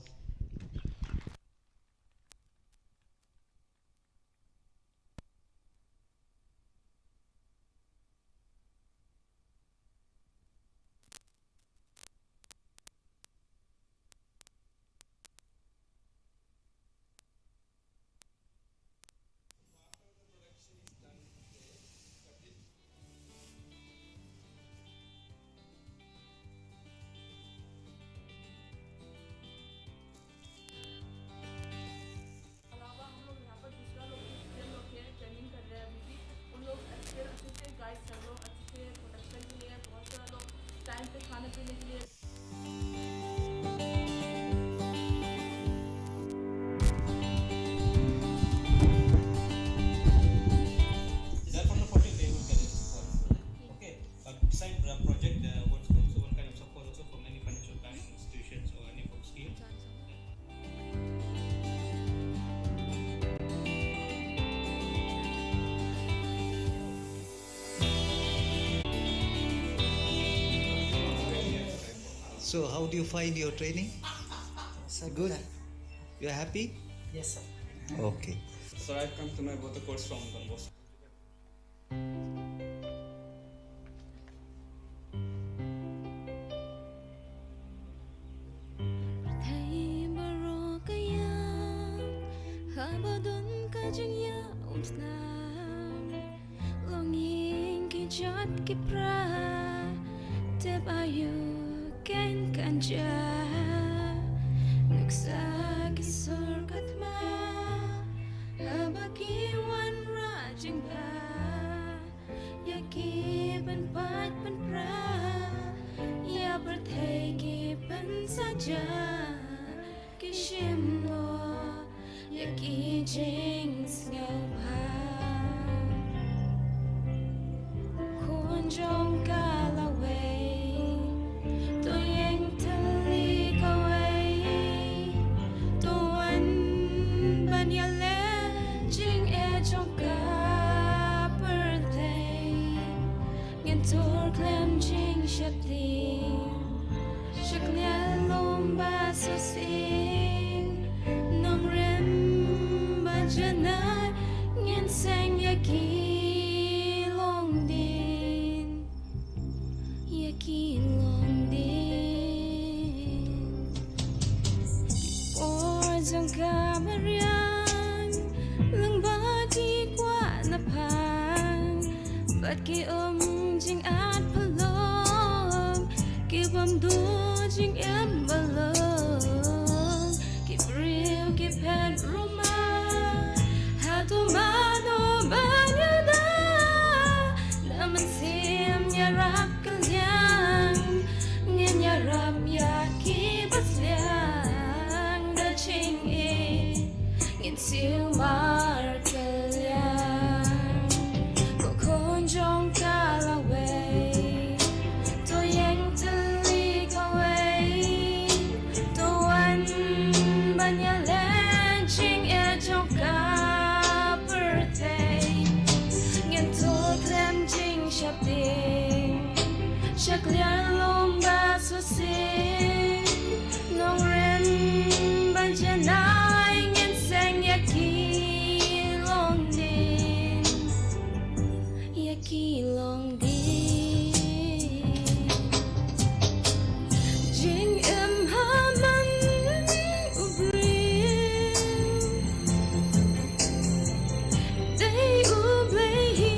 अलावा हम लोग यहाँ पर दूसरा लोग भी student लोग हैं ट्रेनिंग कर रहे हैं अभी भी उन लोग अच्छे से गाइड कर रहे हो अच्छे से प्रोडक्शन के लिए बहुत सारा लोग टाइम पे खाने पीने के लिए That from the project they will get it support. Okay. But besides the project, what kind of support also from any financial bank institutions or any from scheme? So how do you find your training? Good. You are happy? Yes, sir. Okay. So I've come to know about the course from Don Bosco. Thấy bờ rô cái yang Hà bà đôn cái chân ya Nam Lòng yên kỳ chót kỳ pra Tep ayu ken kanja Nuksa kỳ sor kat ma Hà bà kỳ wan ra jing ba Ya kỳ ban pat ban pra Ya berthegi ban saja Kishimlo Ya ki jings ngau pa Khôn trong ca la way Tôi yang tali ka way Tôi an ban ya le Jing e trong ca birthday Ngân tour clam jing shap ting Shak nia lom ba so sing Nong rem ba janai Ngân sang ya ki long din Ya ki long din Por dòng ca marian Lưng ba ki qua na pan But ki jing at palong Ki bam du jing em balong Ki brill ki pen roma Ha tu mano banyada Naman sim ya rap kalyang Ngin ya rap ya ki baslyang Da ching ngin siu mar kalyang Ko khôn trong ca la way Tôi yang tali ka way Tôi an Chắc liền lom ba so sin nong ren ban chân ai nghiên sang ya ki long din ya ki long din jing em ha man ubri they ublay hi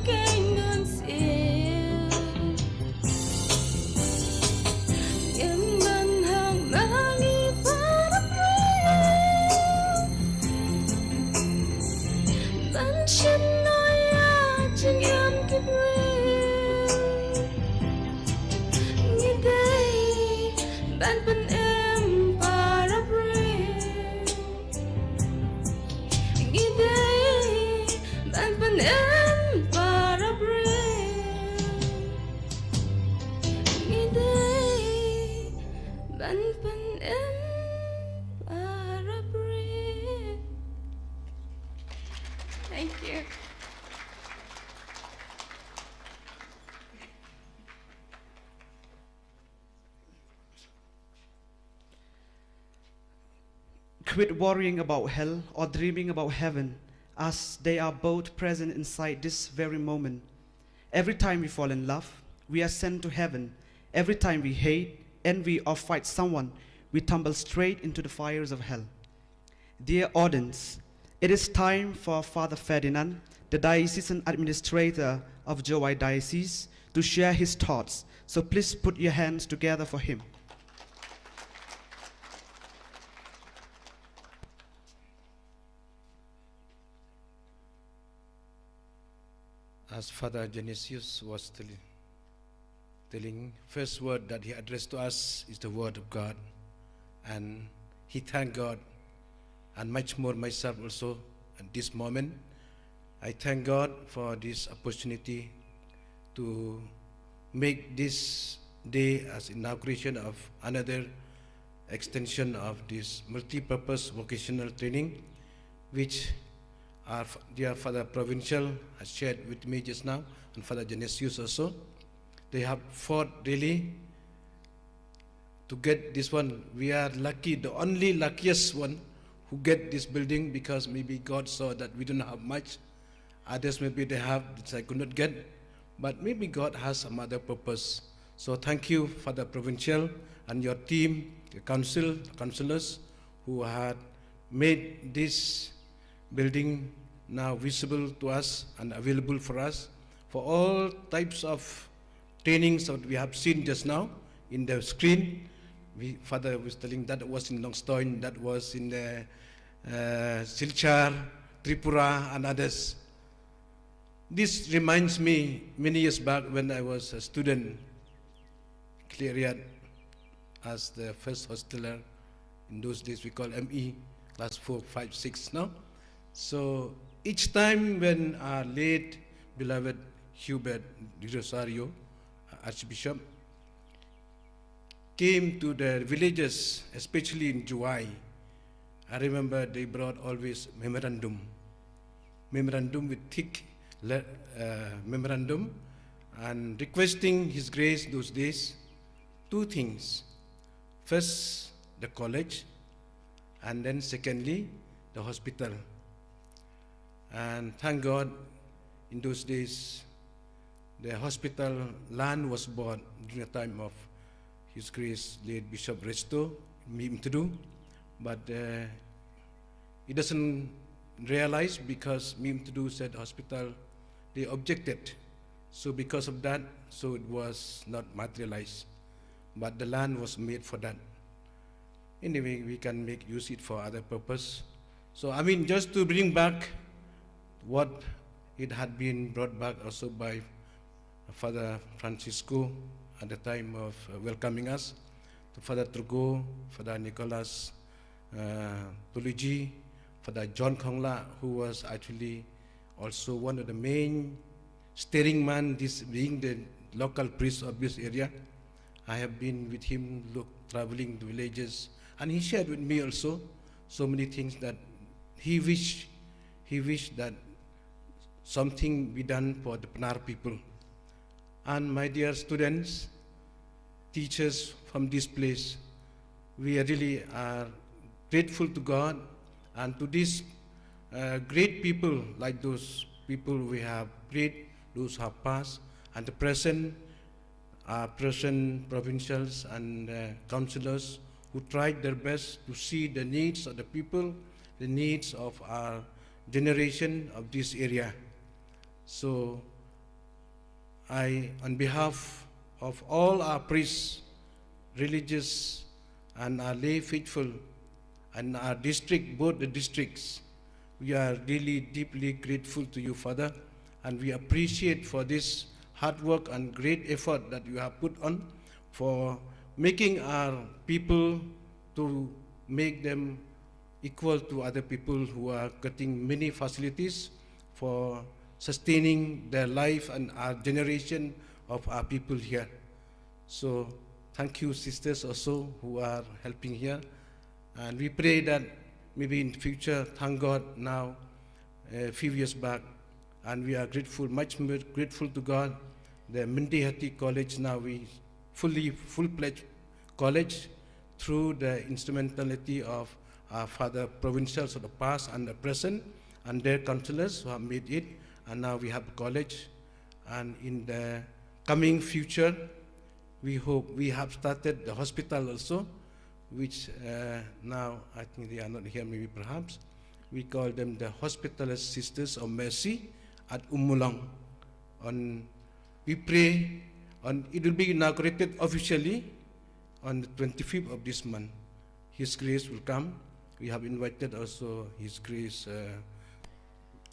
keng nun sil em ban hang mangi para ban chân nói ya chừng em kịp như đây ban ban em para như đây ban ban em para như đây ban ban em para Thank you. Quit worrying about hell or dreaming about heaven, as they are both present inside this very moment. Every time we fall in love, we are sent to heaven. Every time we hate, envy, or fight someone, we tumble straight into the fires of hell. Dear audience, it is time for Father Ferdinand, the diocesan administrator of Jowai Diocese, to share his thoughts. So please put your hands together for him. As Father Genesius was telling, first word that he addressed to us is the word of God. And he thanked God, and much more myself also at this moment. I thank God for this opportunity to make this day as inauguration of another extension of this multi-purpose vocational training, which our dear Father Provincial has shared with me just now, and Father Genesius also. They have fought really to get this one. We are lucky, the only luckiest one who get this building, because maybe God saw that we don't have much. Others maybe they have, which I could not get, but maybe God has some other purpose. So thank you, Father Provincial, and your team, the council, councillors, who had made this building now visible to us and available for us for all types of trainings that we have seen just now in the screen. Father was telling that was in Longstoin, that was in the Silchar, Tripura, and others. This reminds me many years back when I was a student, Cleariat, as the first hosteler. In those days we call ME, class 4, 5, 6 now. So each time when our late beloved Hubert Di Rosario, Archbishop, came to the villages, especially in Juwai, I remember they brought always memorandum with thick memorandum, and requesting His Grace those days two things. First, the college, and then secondly, the hospital. And thank God, in those days, the hospital land was bought during the time of His Grace, late Bishop Resto, Mimtudu, but he doesn't realize, because Mimtudu said hospital, they objected. So because of that, so it was not materialized, but the land was made for that. Anyway, we can make use it for other purpose. So I mean, just to bring back what it had been brought back also by Father Francisco at the time of welcoming us, to Father Trugo, Father Nicholas Tuliji, Father John Kongla, who was actually also one of the main steering man, this being the local priest of this area. I have been with him traveling to villages, and he shared with me also so many things that he wished that something be done for the Pnar people. And my dear students, teachers from this place. We really are grateful to God and to these great people, like those people we have prayed, those who have passed, and the present provincials and councillors who tried their best to see the needs of the people, the needs of our generation of this area. So I, on behalf of all our priests, religious and our lay faithful, and our district, both the districts, we are really deeply grateful to you, Father, and we appreciate for this hard work and great effort that you have put on for making our people, to make them equal to other people who are getting many facilities for sustaining their life and our generation of our people here. So thank you, sisters also who are helping here, and we pray that maybe in the future, thank God now, a few years back, and we are grateful, much more grateful to God. The Mendihati College now we full-fledged college through the instrumentality of our Father Provincials of the past and the present, and their councillors who have made it, and now we have a college. And in the coming future, we hope, we have started the hospital also, which now I think they are not here, maybe perhaps. We call them the Hospitalist Sisters of Mercy at Umulang. We pray it will be inaugurated officially on the 25th of this month. His Grace will come. We have invited also His Grace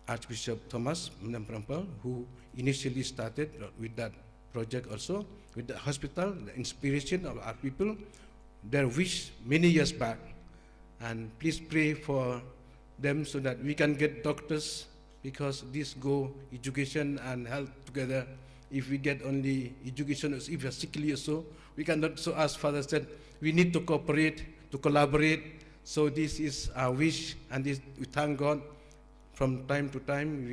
Archbishop Thomas Mnamprampal, who initially started with that project also, with the hospital, the inspiration of our people, their wish many years back. And please pray for them so that we can get doctors, because this go education and health together. If we get only education, if we are sickly also, we cannot. So as Father said, we need to cooperate, to collaborate. So this is our wish, and this, we thank God. From time to time,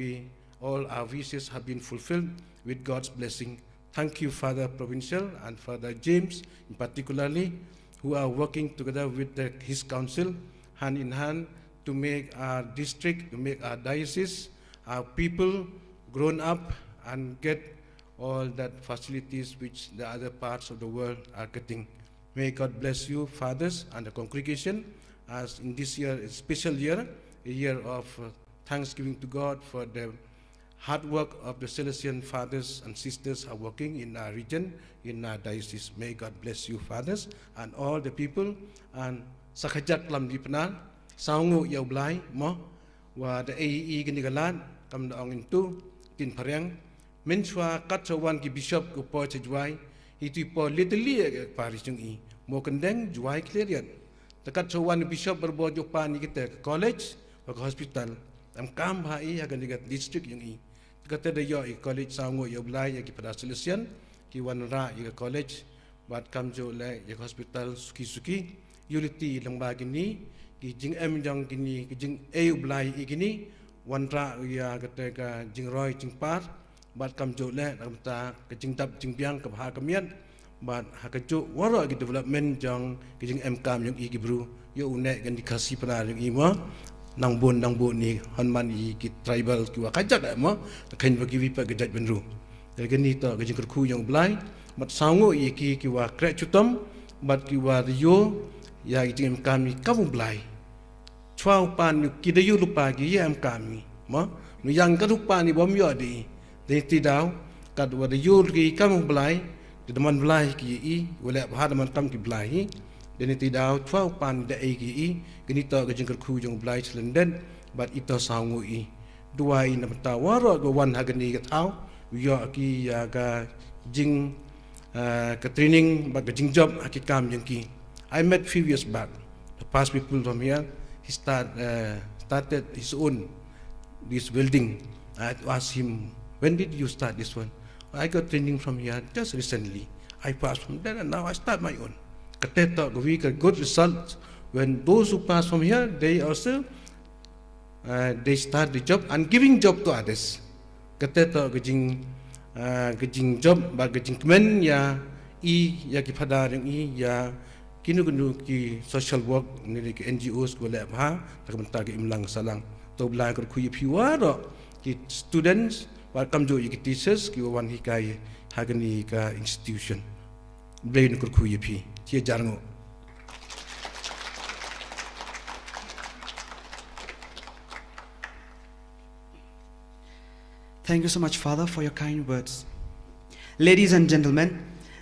all our wishes have been fulfilled with God's blessing. Thank you, Father Provincial and Father James, in particularly, who are working together with his council, hand in hand, to make our district, to make our diocese, our people grown up and get all that facilities which the other parts of the world are getting. May God bless you, fathers, and the congregation, as in this year, a special year, a year of thanksgiving to God for the hard work of the Celestial fathers and sisters are working in our region, in our diocese. May God bless you, fathers, and all the people. And sakajak lam di Pnar, saungu yaw blai mo, wa the AE ganigalan, kam daong into, tin pareng, menchwa katsawan ki bishop ko po chajwai, itu po literally paris yung mo kendeng juai klerian. The katsawan bishop berbuat jopan kita college, ke hospital, am kam hai ganigat district yung kata da yo college saungu yaw blai ya ki pada Celestian, ki wanra ya college, buat kam jo le ya hospital suki-suki, unity lang bagini, ki jing jang kini, ki jing blai igini, wanra ya kata ka jing roy jing par, bat kam jo le ta ka jing tap jing biang ka ha kamian, bat ha ka jo wara ki development jang ki jing kam yang igi bru, yo unek gan dikasih pernah yang ima, nang bon ni hanman i ki tribal ki wa kajak mo, kain bagi wipa gejat benru. Dari ni ta ka jing kerku yang blai, mat sangu i ki wa krek chutam, bat ki wa yo ya jing kami kamu blai. Chwau pan ki de yu lupa ki ya kami, mo nu yang ka lupa ni bom yo di. Dei ti dau kad wa de yu ki kamu blai, de man blai ki i wala ha man kam ki blai. Dan itu dah 12 pan da egi genita ke jengker ku jong blai London bat ita sangu i dua i na tawara go wan hagani ke tau yo ki ya ga jing ke training ba ke jing job hakikam jeng ki. I met few years back the past people from here. He started his own this building. I asked him, when did you start this one? I got training from here just recently. I passed from there and now I start my own. Kateta we get good results when those who pass from here, they also they start the job and giving job to others. Kateta gajing job ba gajing kemen ya ya ki phada reng ya KYNUD ki social work ni ki NGOs ko le ha tak bentar ki imlang salang to bla ko khu phi wa ro ki students wa kam jo ki teachers ki wan hi kai hagani ka institution brain ko khu phi chi jarngo. Thank you so much, Father, for your kind words. Ladies and gentlemen,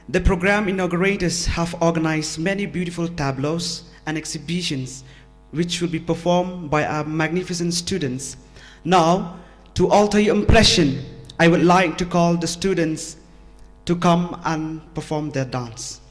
the program inaugurators have organized many beautiful tableaus and exhibitions which will be performed by our magnificent students. Now, to alter your impression, I would like to call the students to come and perform their dance.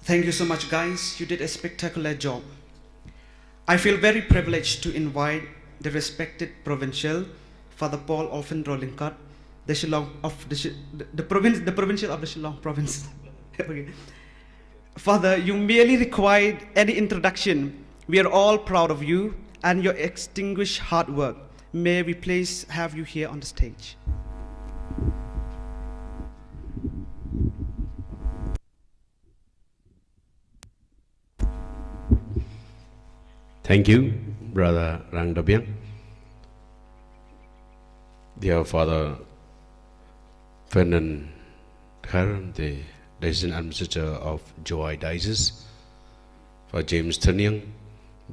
Thank you so much, guys. You did a spectacular job. I feel very privileged to invite the respected provincial, Father Paul Orphan Rollingcott, the Shillong of the province, the provincial of the Shillong province. Okay. Father, you merely required any introduction. We are all proud of you and your extinguished hard work. May we please have you here on the stage. Thank you, Brother Rangdabyang. Dear Father Ferdinand Kher, the Diocese Administrator of Joy Diocese, for James Tanyang,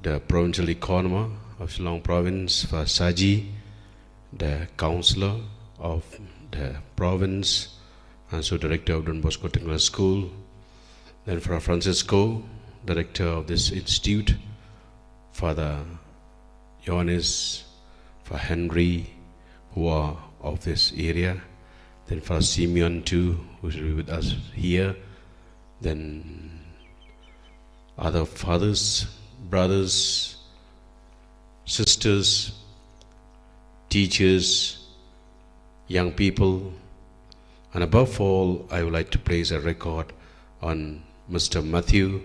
the Provincial Economer of Shillong Province, for Saji, the Councillor of the Province, and so Director of Don Bosco Technical School, then for Francisco, Director of this institute, Father Johannes, for Henry, who are of this area, then for Simeon too, who will be with us here, then other fathers, brothers, sisters, teachers, young people, and above all, I would like to place a record on Mr. Matthew,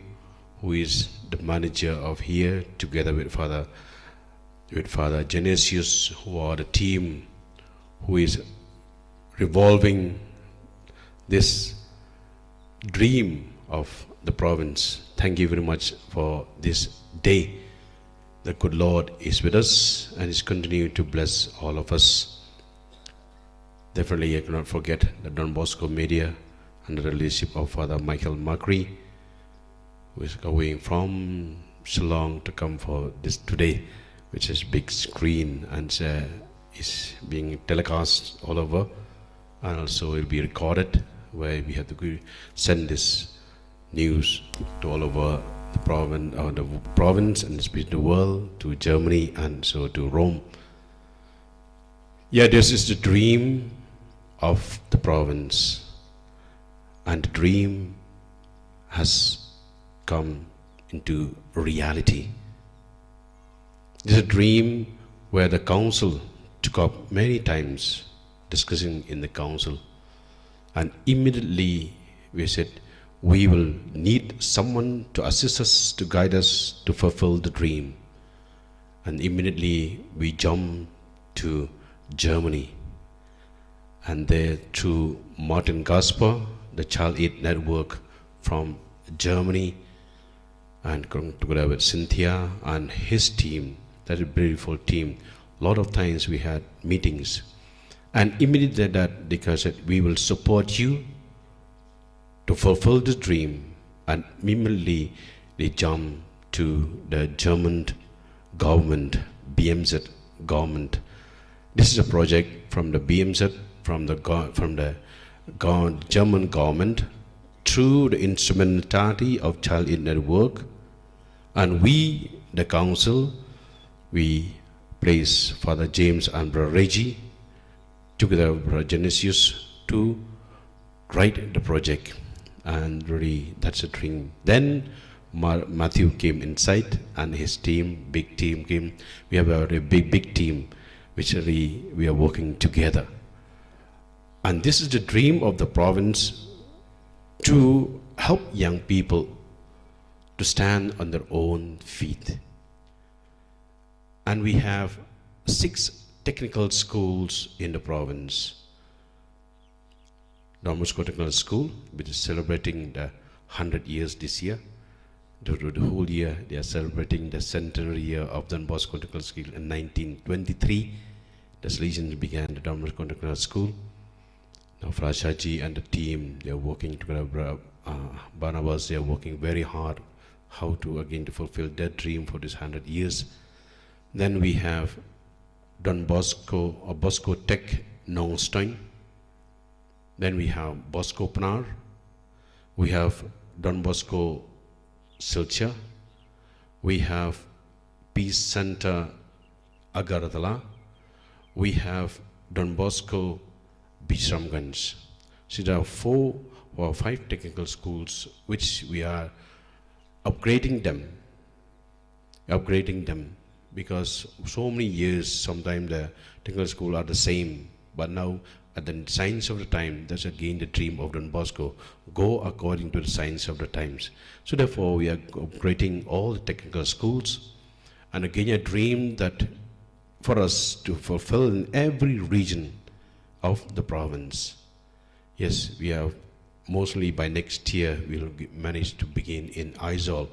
who is the manager of here, together with Father Genesius, who are the team who is revolving this dream of the province. Thank you very much for this day. The good Lord is with us and is continuing to bless all of us. Definitely, I cannot forget the Don Bosco Media under the leadership of Father Michael Macri, who is going from Shillong to come for this today, which is big screen and is being telecast all over, and also it will be recorded, where we have to send this news to all over the province and the world, to Germany and so to Rome. Yeah, this is the dream of the province, and the dream has come into reality. This is a dream where the council took up many times, discussing in the council, and immediately we said we will need someone to assist us, to guide us to fulfill the dream. And immediately we jumped to Germany, and there through Martin Gasper, the Child Aid Network from Germany, and together with Cynthia and his team, that is a beautiful team. A lot of times we had meetings, and immediately that they said we will support you to fulfill the dream, and immediately they jumped to the German government, BMZ government. This is a project from the BMZ, from the German government, through the instrumentality of Child Aid Network, and we, the council, we place Father James and Brother Reggie together with Brother Genesius to write the project, and really that's a dream. Then Matthew came inside and his team, big team came. We have a very big team which really we are working together, and this is the dream of the province, to help young people to stand on their own feet. And we have 6 technical schools in the province. Don Bosco Technical School, which is celebrating the 100 years this year. The whole year they are celebrating the centenary year of Don Bosco Technical School in 1923. The Salesians began the Don Bosco Technical School. Now Frashaji and the team, they are working together. Barnabas, they are working very hard how to again to fulfill their dream for this 100 years. Then we have Don Bosco or Bosco Tech Nongstein. Then we have Bosco Pnar. We have Don Bosco Silcha. We have Peace Center Agaratala. We have Don Bosco Bishramganj. So there are 4 or 5 technical schools which we are upgrading them because so many years sometimes the technical school are the same, but now at the signs of the time, that's again the dream of Don Bosco, go according to the signs of the times. So therefore we are upgrading all the technical schools, and again a dream that for us to fulfill in every region of the province. Yes, we are mostly by next year we'll manage to begin in Aizawl.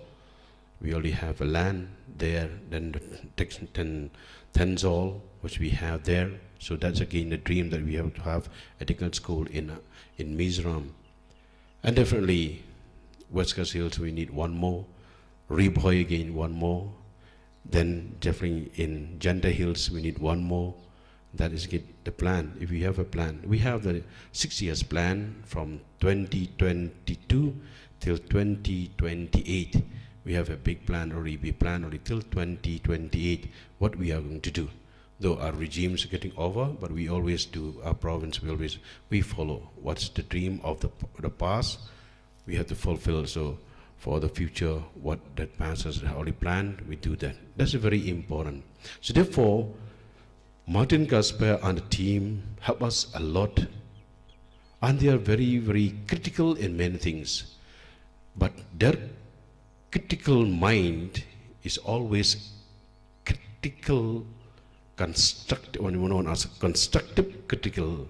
We already have a land there, then the Tenzol, which we have there. So that's again the dream that we have to have a technical school in Mizoram. And definitely West Coast Hills we need one more, Riboy again one more. Then definitely in Janta Hills we need one more. That is the plan. If we have a plan, we have the 6 years plan from 2022 till 2028. We have a big plan already. We plan already till 2028 what we are going to do. Though our regimes are getting over, but we always do, our province, we follow what's the dream of the past, we have to fulfill. So for the future, what that past has already planned, we do that. That's very important. So therefore, Martin Gasper and the team help us a lot, and they are very, very critical in many things. But their critical mind is always critical, constructive, what you known as constructive critical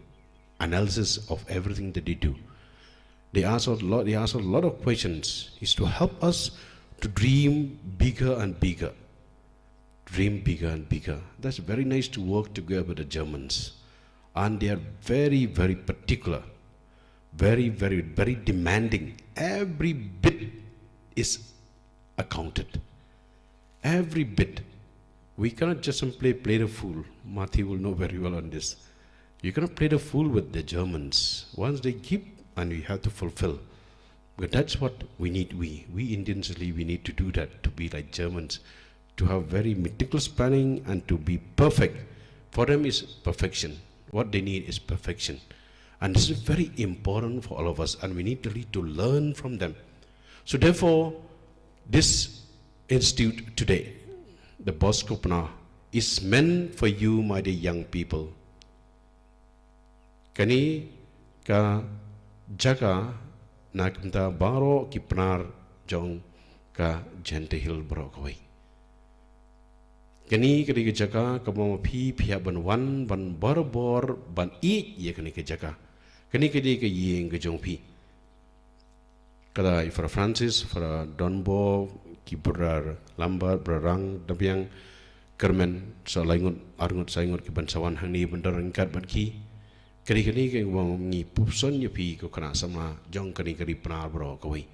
analysis of everything that they do. They ask a lot of questions, is to help us to dream bigger and bigger. Dream bigger and bigger. That's very nice to work together with the Germans. And they are very, very particular, very, very, very demanding. Every bit is accounted. Every bit. We cannot just simply play the fool. Mati will know very well on this. You cannot play the fool with the Germans. Once they give, and we have to fulfill. But that's what we need. We Indians, we need to do that, to be like Germans, to have very meticulous planning and to be perfect. For them is perfection. What they need is perfection. And this is very important for all of us, and we need to learn from them. So therefore, this institute today, the Bosco Pnar, is meant for you, my dear young people. Kani ka jaga nakmta baro ki Pnar jong ka Janta Hill bro kawai. Kani kadi ke jaga kamo pi pia ban wan ban bor ban I ye kani ke jaga. Kani kadi ke yeng ke jong pi. Kada for Francis, for Donbo, ki berar lambat berang dabiang kermen so laingut arngut saingut ki bansawan hangni bandar ingkat ban ki. Kani ke wong ngi pupson ye pi ko kana sama jong kani Pnar bro kawai.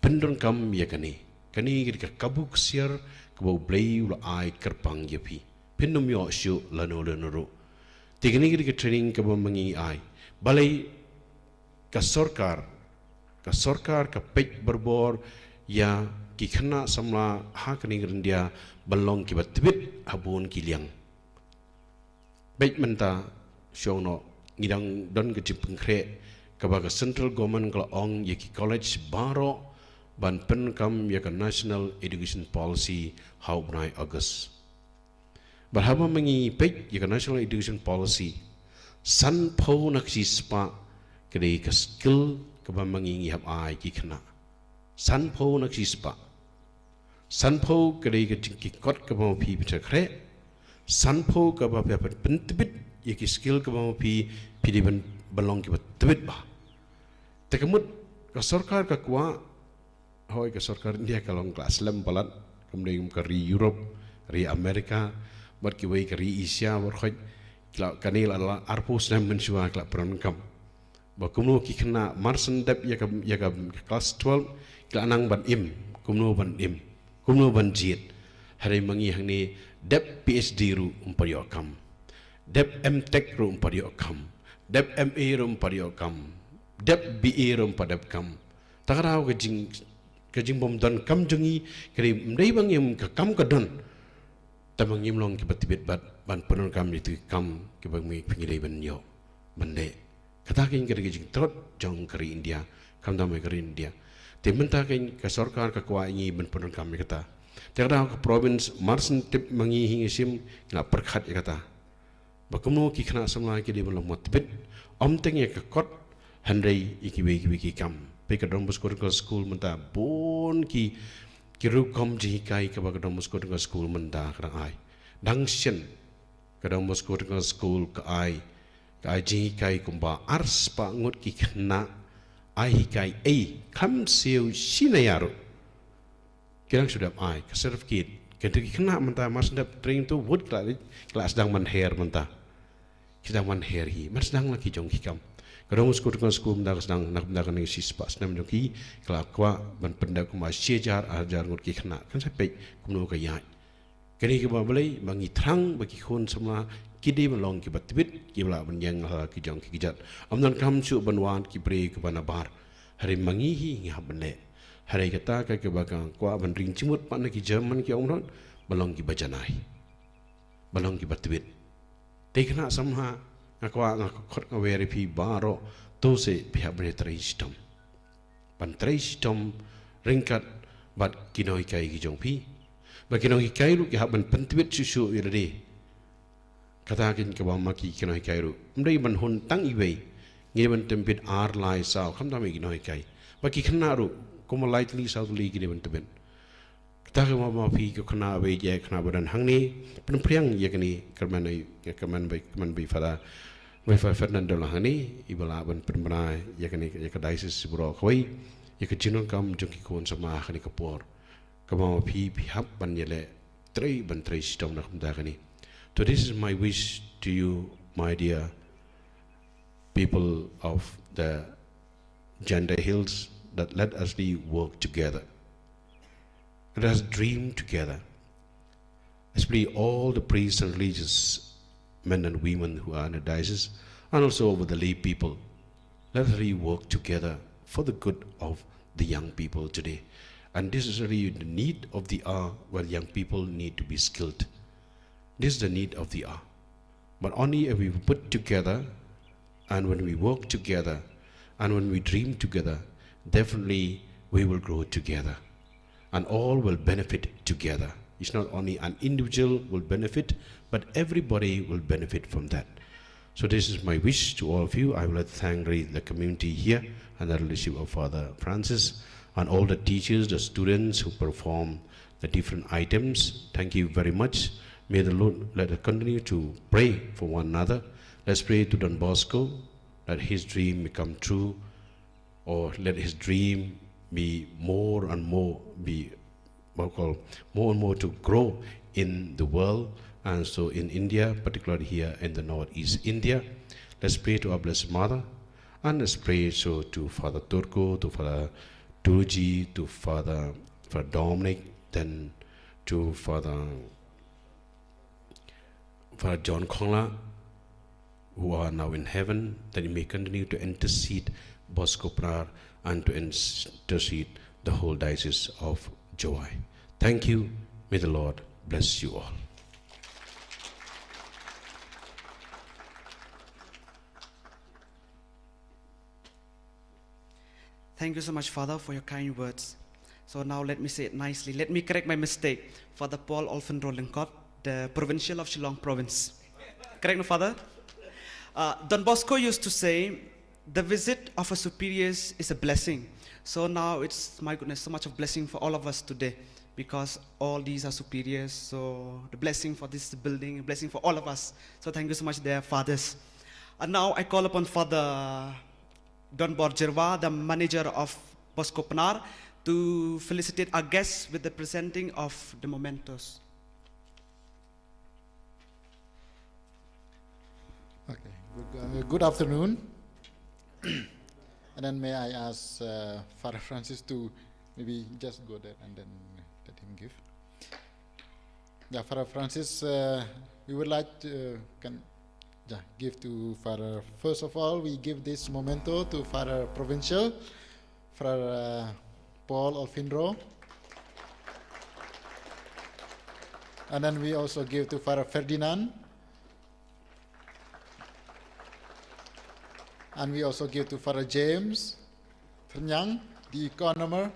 Pendon kam ye kani ke kabuk siar kau blay ula ai kerpang ye pi. Pendom yo syu lano ro. Tigani ke training kau mangi ai. Balai ka sorkar ka pej berbor ya ki khana samla ha kani dia balong ki batwit habun ki liang. Pej menta syono ngidang don ke cipengkre ka central government ka ong ye ki college baro ban pen kam ya ka national education policy how by August. Berhaba mengi pej ya ka national education policy san po naksi spa kede ka skill ka mengi hab ai ki khana. San po naksi spa. San po kede ka ki kot ka mo pi bitakre. San po ka ba pentbit ya ki skill ka mo pi di ban balong ki batbit ba. Tekamut ka sarkar ka kwa hoy ka sarkar India kalong kelas lem palat kemudian ke ri Europe ri Amerika bar ki wei ke ri Asia bar khoj kla kanil ala arpus nam mensua kla peran kam ba kumno ki khna marsen dep ya ka kelas 12 kla nang ban im kumno ban jit hari mangi hangni dep PhD ru umpario kam dep MTech ru umpario kam dep MA ru umpario kam dep BA ru umpadep kam takarau kajing bom don kam jungi kari mdai bang yam ka kam ka don tamang yim long ki batibit bat ban penon kam itu kam ki bang mi pingilai ban yo bande kata kain kari jing trot jong kari India kam damai kari India tementa kain ka sarkar ka kwa ingi ben pun kami kata terda ka province marsen tip mangi hingi sim nga perkhat kata bakumo ki khana samla ki di belum motbit om teng ka kot handai iki kam pe ka Don Bosco school menta bon ki ru kom ji kai ka ba Don Bosco school menta kra ai dang sien ka Don Bosco school ka ai ji kai kumba ars pa ngut ki khna ai kai ei kham siu sinayaro kirang sudah ai ka certificate kan ki khna menta mas dap training tu wood kelas dang man hair menta kita man hair hi mas dang laki jong ki kam kadang school menta sedang nak benda kan si spas nam jong ki kala kwa ban penda kuma sejar ajar ngut ki khna kan sampai kumno ka yai kini ke balai bangi terang bagi khon semua kidi melong ki batbit ki bala ban yang ha ki jong ki jat amnan kam chu banwan ki bre ke bana bar hari mangi hi ngah bane hari kata ka ke bakang kwa ban ring cimut pan ki Jerman ki ongron balong ki bajanai balong ki batbit tekna samha ngakwa ngakot ngaweri pi baro to se pihak bane trai sistem ringkat bat kinoi kai ki jong pi bakinoi kai lu ki haban pentwit susu irade kata kin ke bama ki kinoi kai ru mdai ban hun tang iwe nge ban tempit ar lai sao kham da me kinoi kai baki khna ru kuma lightly sao li ki ban teben kata ke bama pi ko khna we je khna badan hangni pen priang ye kani kerman bai fada we fa Fernando lahani ibala ban penbana ye kani ye ka diocese bro khoi ye ka jinon kam jong ki kon sama khani kapor kama pi hap ban yele ban trai sistem nak mendagani. So this is my wish to you, my dear people of the Gender Hills, that let us work together. Let us dream together. Especially all the priests and religious men and women who are in the diocese, and also over the lay people. Let us work together for the good of the young people today. And this is really the need of the hour, where young people need to be skilled. This is the need of the hour. But only if we put together, and when we work together, and when we dream together, definitely we will grow together. And all will benefit together. It's not only an individual will benefit, but everybody will benefit from that. So this is my wish to all of you. I would like to thank the community here and the leadership of Father Francis, and all the teachers, the students who perform the different items. Thank you very much. May the Lord let us continue to pray for one another. Let's pray to Don Bosco that his dream become true, or let his dream be more and more more and more to grow in the world, and so in India, particularly here in the northeast India. Let's pray to our Blessed Mother, and let's pray so to Father Turco, to Father Turuji, to Father Dominic, then to Father John Kongla, who are now in heaven, that he may continue to intercede Bosco Pnar and to intercede the whole diocese of Joy. Thank you. May the Lord bless you all. Thank you so much, Father, for your kind words. So now let me say it nicely. Let me correct my mistake. Father Paul Olfen Rolenkot, the provincial of Shillong province. Correct, no, Father? Don Bosco used to say, the visit of a superiors is a blessing. So now it's, my goodness, so much of blessing for all of us today, because all these are superiors. So the blessing for this building, a blessing for all of us. So thank you so much, dear fathers. And now I call upon Father Don Borjerwa, the manager of Bosco Pnar, to felicitate our guests with the presenting of the mementos. Okay, good afternoon. And then may I ask Father Francis to maybe just go there and then let him give. Yeah, Father Francis, we would like to give to Father. First of all, we give this memento to Father Provincial, Father Paul Olfinro. And then we also give to Father Ferdinand. And we also give to Father James Trnyang, the economer.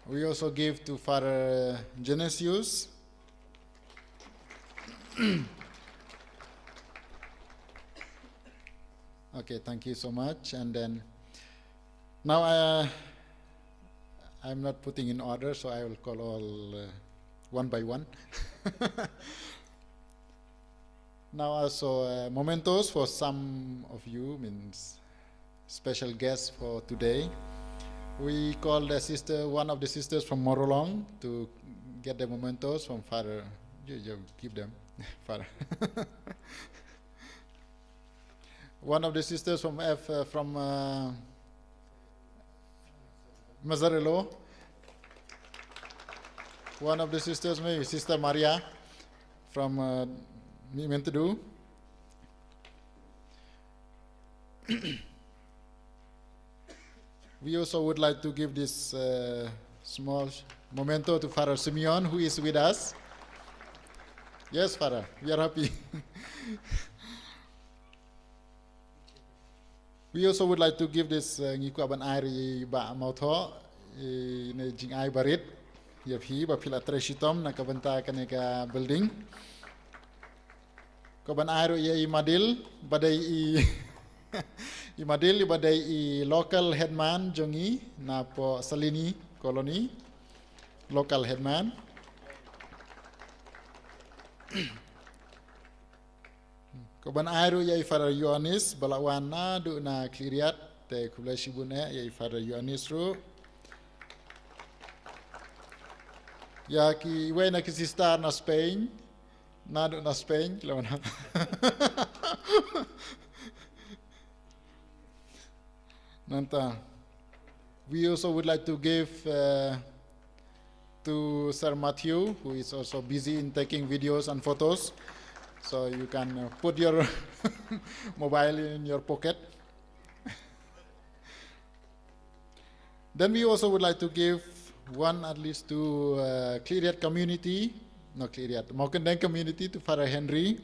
We also give to Father Genesius. Okay, thank you so much. And then now I'm not putting in order, so I will call all one by one. Now also mementos for some of you, means special guests for today. We call the sister, one of the sisters from Morolong, to get the mementos from Father. You give them, Father. One of the sisters from Mazzarello. One of the sisters, maybe Sister Maria from Mentedu. We also would like to give this small memento to Father Simeon, who is with us. Yes, Father, we are happy. We also would like to give this ngiku aban air ba mautho ne jing ai barit ya phi ba phila treshitom na kabanta kaneka building ko ban air ye madil badai i madil badai i local headman jongi na po Salini colony local headman. Koban airu yai Father Ioannis balawan na du na kliriat te kubla shibune yai Father Ioannis ru. Ya ki iwe na kisistar na Spain na du na Spain lawan. Nanta. We also would like to give to Sir Matthew, who is also busy in taking videos and photos. So you can put your mobile in your pocket. Then we also would like to give one at least to Cleariat community, not Cleariat, Mokendeng community, to Father Henry.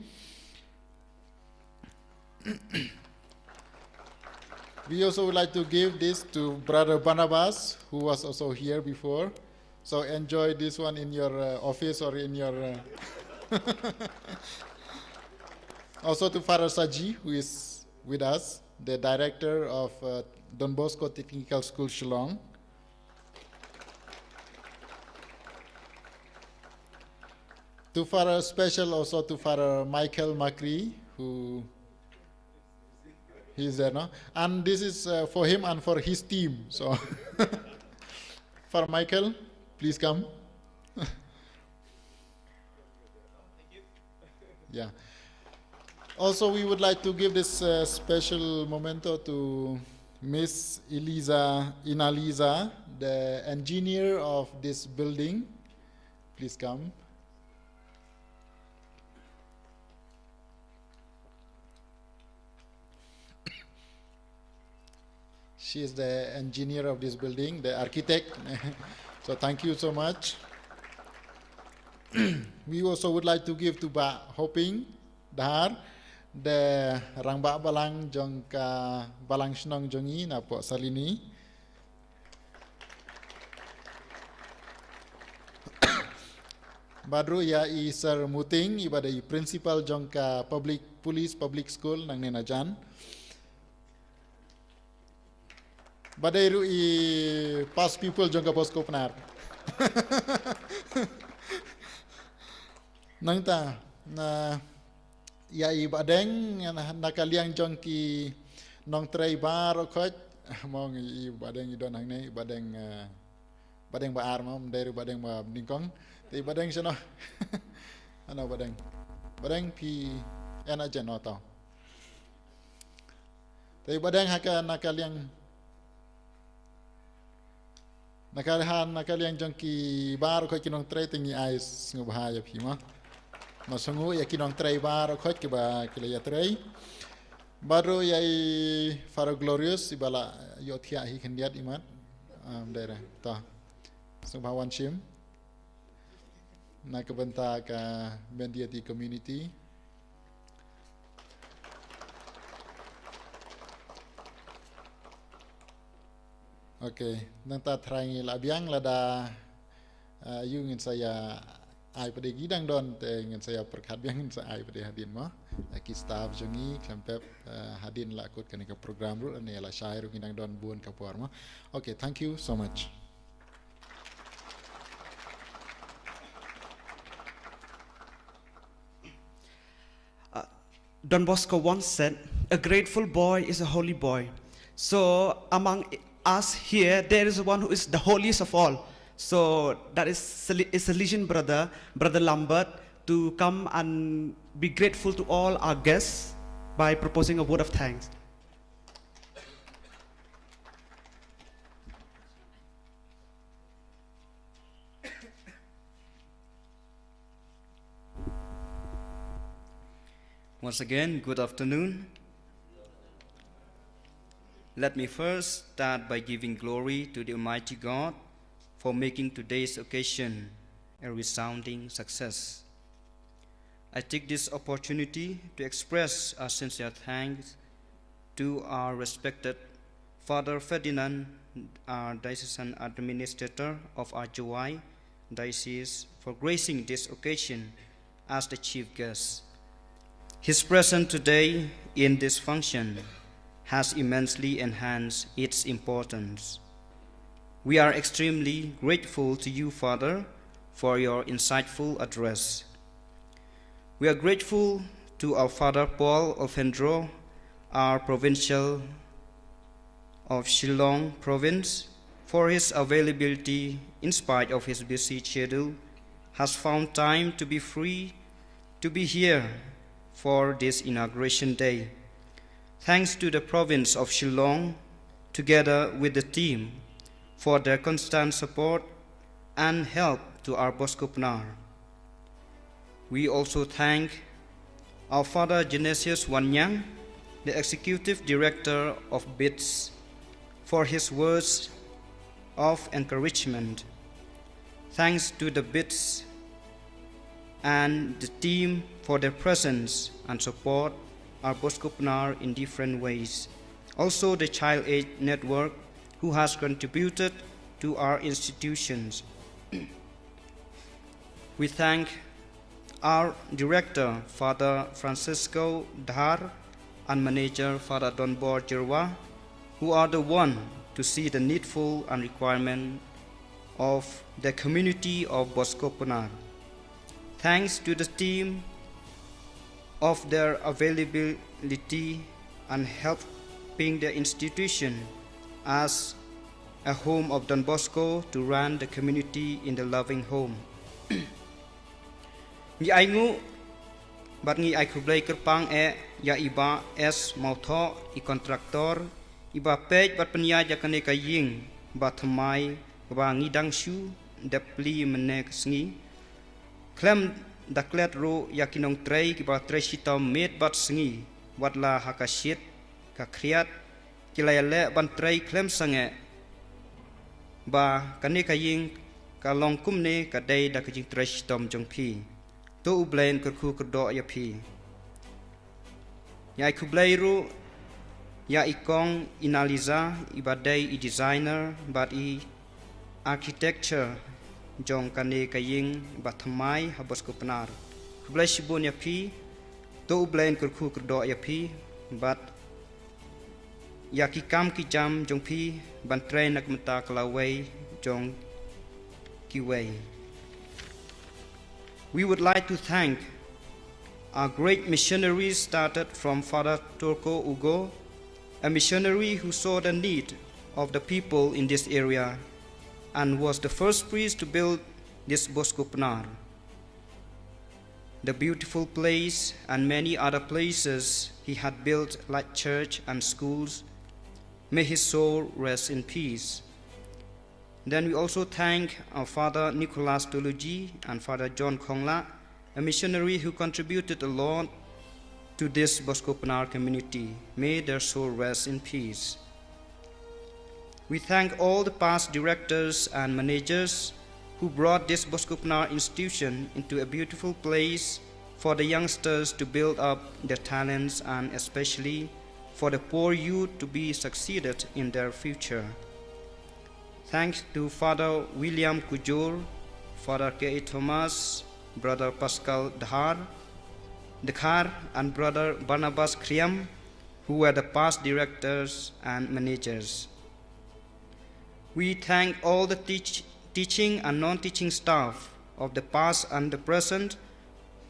We also would like to give this to Brother Barnabas, who was also here before. So enjoy this one in your office or in your... Also to Father Saji, who is with us, the director of Don Bosco Technical School, Shillong. To Father special also to Father Michael Macri, who he's there now. And this is for him and for his team. So, Father Michael, please come. Yeah. Also, we would like to give this special memento to Miss Inaliza, the engineer of this building. Please come. She is the engineer of this building, the architect. So thank you so much. We also would like to give to Ba Hoping Dahar, the Rangba Balang Jongka Balang Shnong Jongi na po Salini. Badru ya I Sir Muting ibada I principal Jongka Public School nang Nenajan. Badairu I past people Jongka Bosco Pnar. Nang ta na ya I badeng nakaliang jongki nong tray bar khoj mong I badeng I don hang nei badeng badeng ba ar ma dairu badeng ba ningkong ti badeng sino ano badeng pi ena jenoto ti badeng haka nakaliang jongki bar khoj kinong tray tingi ais ngubahaya pi ma masungu ya kinong tray bar khoj ki ba kilaya tray baru yai Faro Glorious ibala yothia hi kendiat imat daerah ta Sungbawan Shim na kebenta ka Bendiati community. Oke, nang ta terangi labiang lada you ingin saya ai pada gidang don te ingin saya perkat biang ingin saya ai pada hadin mah ki staff jongi klempep hadin la akut kan ke program ru ane la syair ngidang don buon kapuar mah. Okay, thank you so much. Don Bosco once said, "A grateful boy is a holy boy." So among us here, there is one who is the holiest of all. So that is Salesian brother, Brother Lambert, to come and be grateful to all our guests by proposing a word of thanks. Once again, good afternoon. Let me first start by giving glory to the Almighty God for making today's occasion a resounding success. I take this opportunity to express our sincere thanks to our respected Father Ferdinand, our diocesan administrator of our Juwai Diocese, for gracing this occasion as the chief guest. His presence today in this function has immensely enhanced its importance. We are extremely grateful to you, Father, for your insightful address. We are grateful to our Father Paul Ofendro, our provincial of Shillong province, for his availability in spite of his busy schedule, has found time to be free to be here for this inauguration day. Thanks to the province of Shillong, together with the team, for their constant support and help to our Bosco Pnar. We also thank our Father Genesius Wanyang, the Executive Director of BITS, for his words of encouragement. Thanks to the BITS and the team for their presence and support our Bosco Pnar in different ways. Also the Child Aid Network, who has contributed to our institutions. We thank our director, Father Francisco Dhar, and manager, Father Donbor Jirwa, who are the one to see the needful and requirement of the community of Bosco Pnar. Thanks to the team of their availability and helping the institution as a home of Don Bosco to run the community in the loving home. Ngi ai ngu bat ngi ai khublai kerpang ya iba es mautho I kontraktor iba pej bat penya jakane kaying bat thamai ba ngi dangshu depli menek sngi klem daklet ro yakinong trei ki ba trei sitom met bat sngi wat la hakashit ka kriat kilayale ban trei klem sange ba kane kaying ka long kumne ka dei da kajing trei sitom jong phi to ublen kerku kerdo ya phi ya kublai ro ya ikong inaliza ibadai I designer but I architecture jong kane kaying bathamai ha Bosco Pnar kublai sibon ya phi to ublen kerku kerdo ya phi but ya ki kam ki jam jong phi ban train nak mata kalawai jong kiwei. We would like to thank our great missionaries started from Father Turco Ugo, a missionary who saw the need of the people in this area and was the first priest to build this Bosco Pnar. The beautiful place and many other places he had built like church and schools. May his soul rest in peace. Then we also thank our Father Nicholas Toluji and Father John Kongla, a missionary who contributed a lot to this Bosco Pnar community. May their soul rest in peace. We thank all the past directors and managers who brought this Bosco Pnar institution into a beautiful place for the youngsters to build up their talents and especially for the poor youth to be succeeded in their future. Thanks to Father William Kujur, Father K.A. Thomas, Brother Pascal Dakhar, and Brother Barnabas Kriam, who were the past directors and managers. We thank all the teaching and non-teaching staff of the past and the present,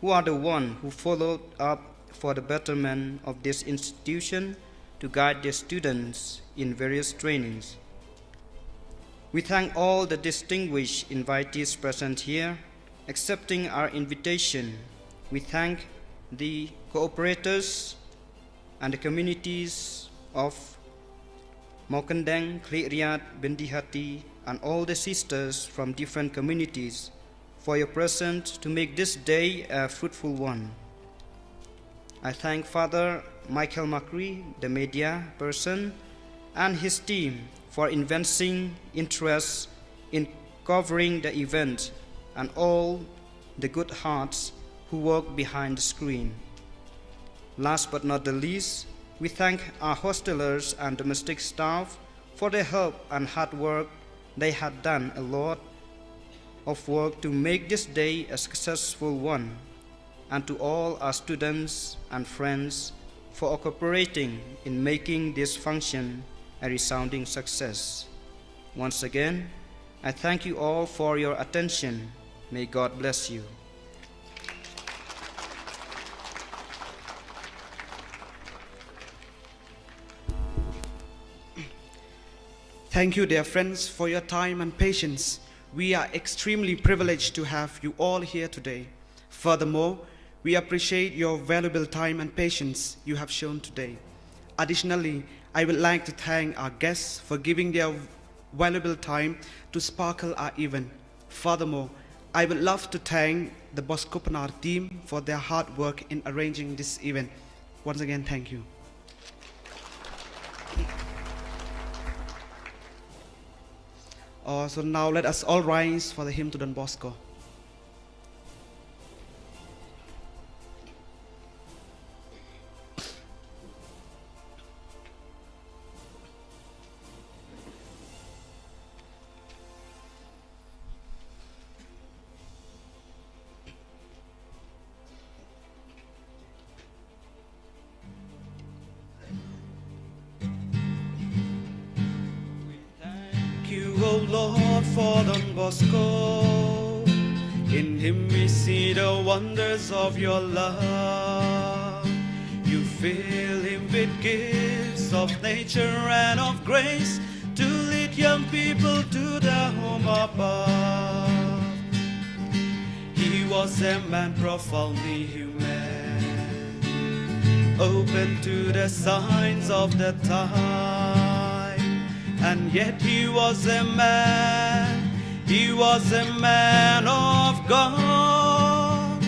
who are the one who followed up for the betterment of this institution to guide their students in various trainings. We thank all the distinguished invitees present here, accepting our invitation. We thank the cooperators and the communities of Mokandeng, Kliriat, Bendihati, and all the sisters from different communities for your presence to make this day a fruitful one. I thank Father Michael Macri, the media person, and his team for investing interest in covering the event, and all the good hearts who work behind the screen. Last but not the least, we thank our hostelers and domestic staff for their help and hard work. They had done a lot of work to make this day a successful one, and to all our students and friends for cooperating in making this function a resounding success. Once again, I thank you all for your attention. May God bless you. Thank you, dear friends, for your time and patience. We are extremely privileged to have you all here today. Furthermore, we appreciate your valuable time and patience you have shown today. Additionally, I would like to thank our guests for giving their valuable time to sparkle our event. Furthermore, I would love to thank the Bosco Pnar team for their hard work in arranging this event. Once again, thank you. So now let us all rise for the hymn to Don Bosco. O Lord, for Don Bosco. In him we see the wonders of your love. You fill him with gifts of nature and of grace to lead young people to their home above. He was a man profoundly human, open to the signs of the time. And yet he was a man of God.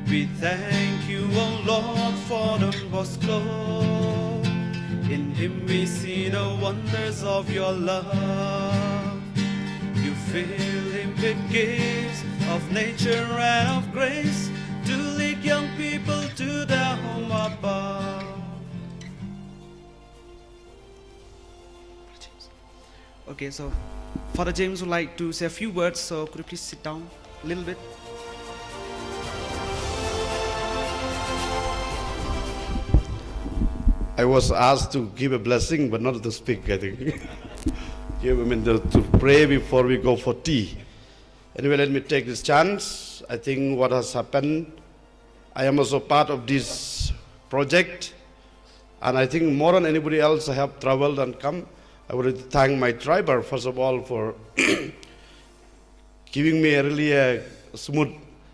We thank you, O Lord, for Don Bosco. In him we see the wonders of your love. You fill him with gifts of nature and of grace to lead young people to their home above. Okay, so Father James would like to say a few words, so could you please sit down a little bit? I was asked to give a blessing, but not to speak, I think. To pray before we go for tea. Anyway, let me take this chance. I think what has happened, I am also part of this project, and I think more than anybody else, I have traveled and come. I would like to thank my tribe, first of all, for giving me really a smooth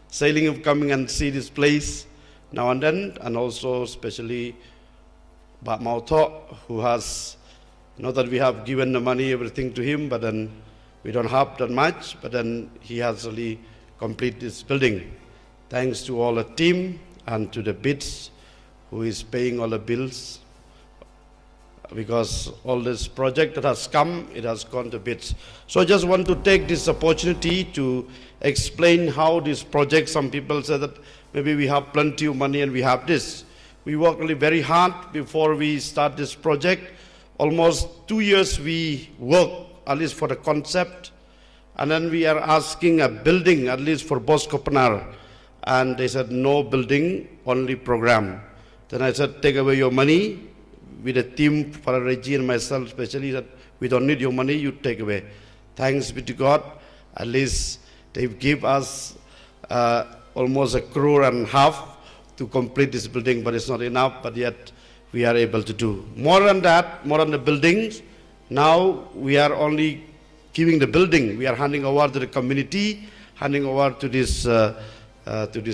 sailing of coming and see this place now and then, and also especially Bak Mauto, who has, not that we have given the money, everything to him, but then we don't have that much, but then he has really completed this building. Thanks to all the team and to the BITS, who is paying all the bills, because all this project that has come, it has gone to bits. So I just want to take this opportunity to explain how this project, some people say that maybe we have plenty of money and we have this. We worked really very hard before we start this project. Almost 2 years we worked at least for the concept. And then we are asking a building, at least for Bosco Pnar. And they said, no building, only program. Then I said, take away your money. With a team, Father Reggie and myself especially, that we don't need your money, you take away. Thanks be to God. At least they give us almost 1.5 crore to complete this building, but it's not enough, but yet we are able to do. More than that, more on the buildings, now we are only giving the building, we are handing over to the community, handing over to this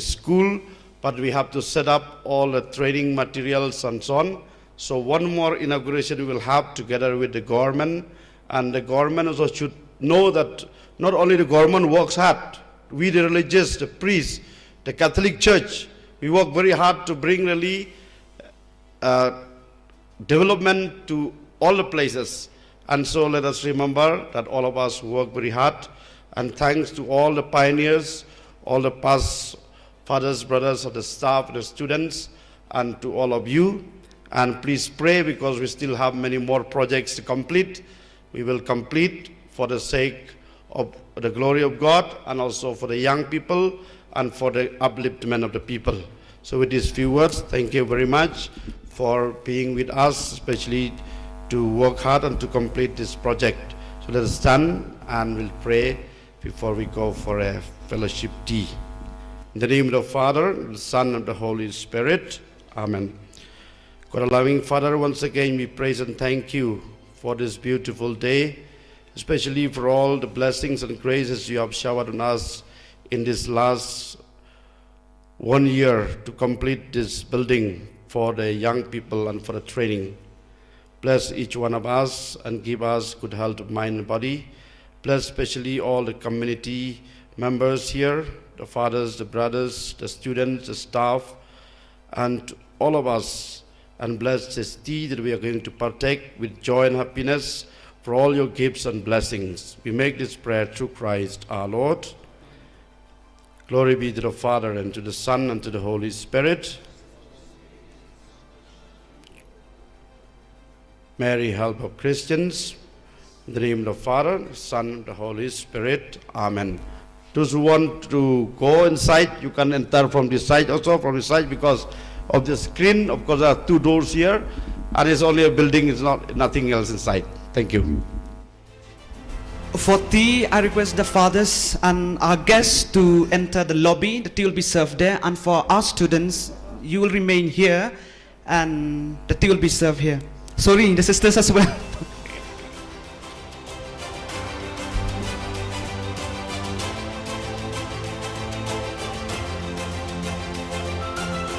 school, but we have to set up all the training materials and so on. So one more inauguration we will have together with the government, and the government also should know that not only the government works hard, we the religious, the priests, the Catholic Church, we work very hard to bring really development to all the places. And so let us remember that all of us work very hard, and thanks to all the pioneers, all the past fathers, brothers of the staff, the students, and to all of you. And please pray, because we still have many more projects to complete. We will complete for the sake of the glory of God, and also for the young people and for the upliftment of the people. So with these few words, thank you very much for being with us, especially to work hard and to complete this project. So let us stand and we'll pray before we go for a fellowship tea. In the name of the Father, the Son, and the Holy Spirit. Amen. God, our loving Father, once again we praise and thank you for this beautiful day, especially for all the blessings and graces you have showered on us in this last 1 year to complete this building for the young people and for the training. Bless each one of us and give us good health of mind and body. Bless especially all the community members here, the fathers, the brothers, the students, the staff, and all of us. And bless this tea that we are going to partake with joy and happiness for all your gifts and blessings. We make this prayer through Christ our Lord. Glory be to the Father, and to the Son, and to the Holy Spirit. Mary, help of Christians. In the name of the Father, the Son, and the Holy Spirit. Amen. Those who want to go inside, you can enter from this side also, from this side, because of the screen. Of course, there are 2 doors here, and it's only a building, it's not nothing else inside. Thank you. For tea, I request the fathers and our guests to enter the lobby. The tea will be served there, and for our students, you will remain here, and the tea will be served here. Sorry, the sisters as well.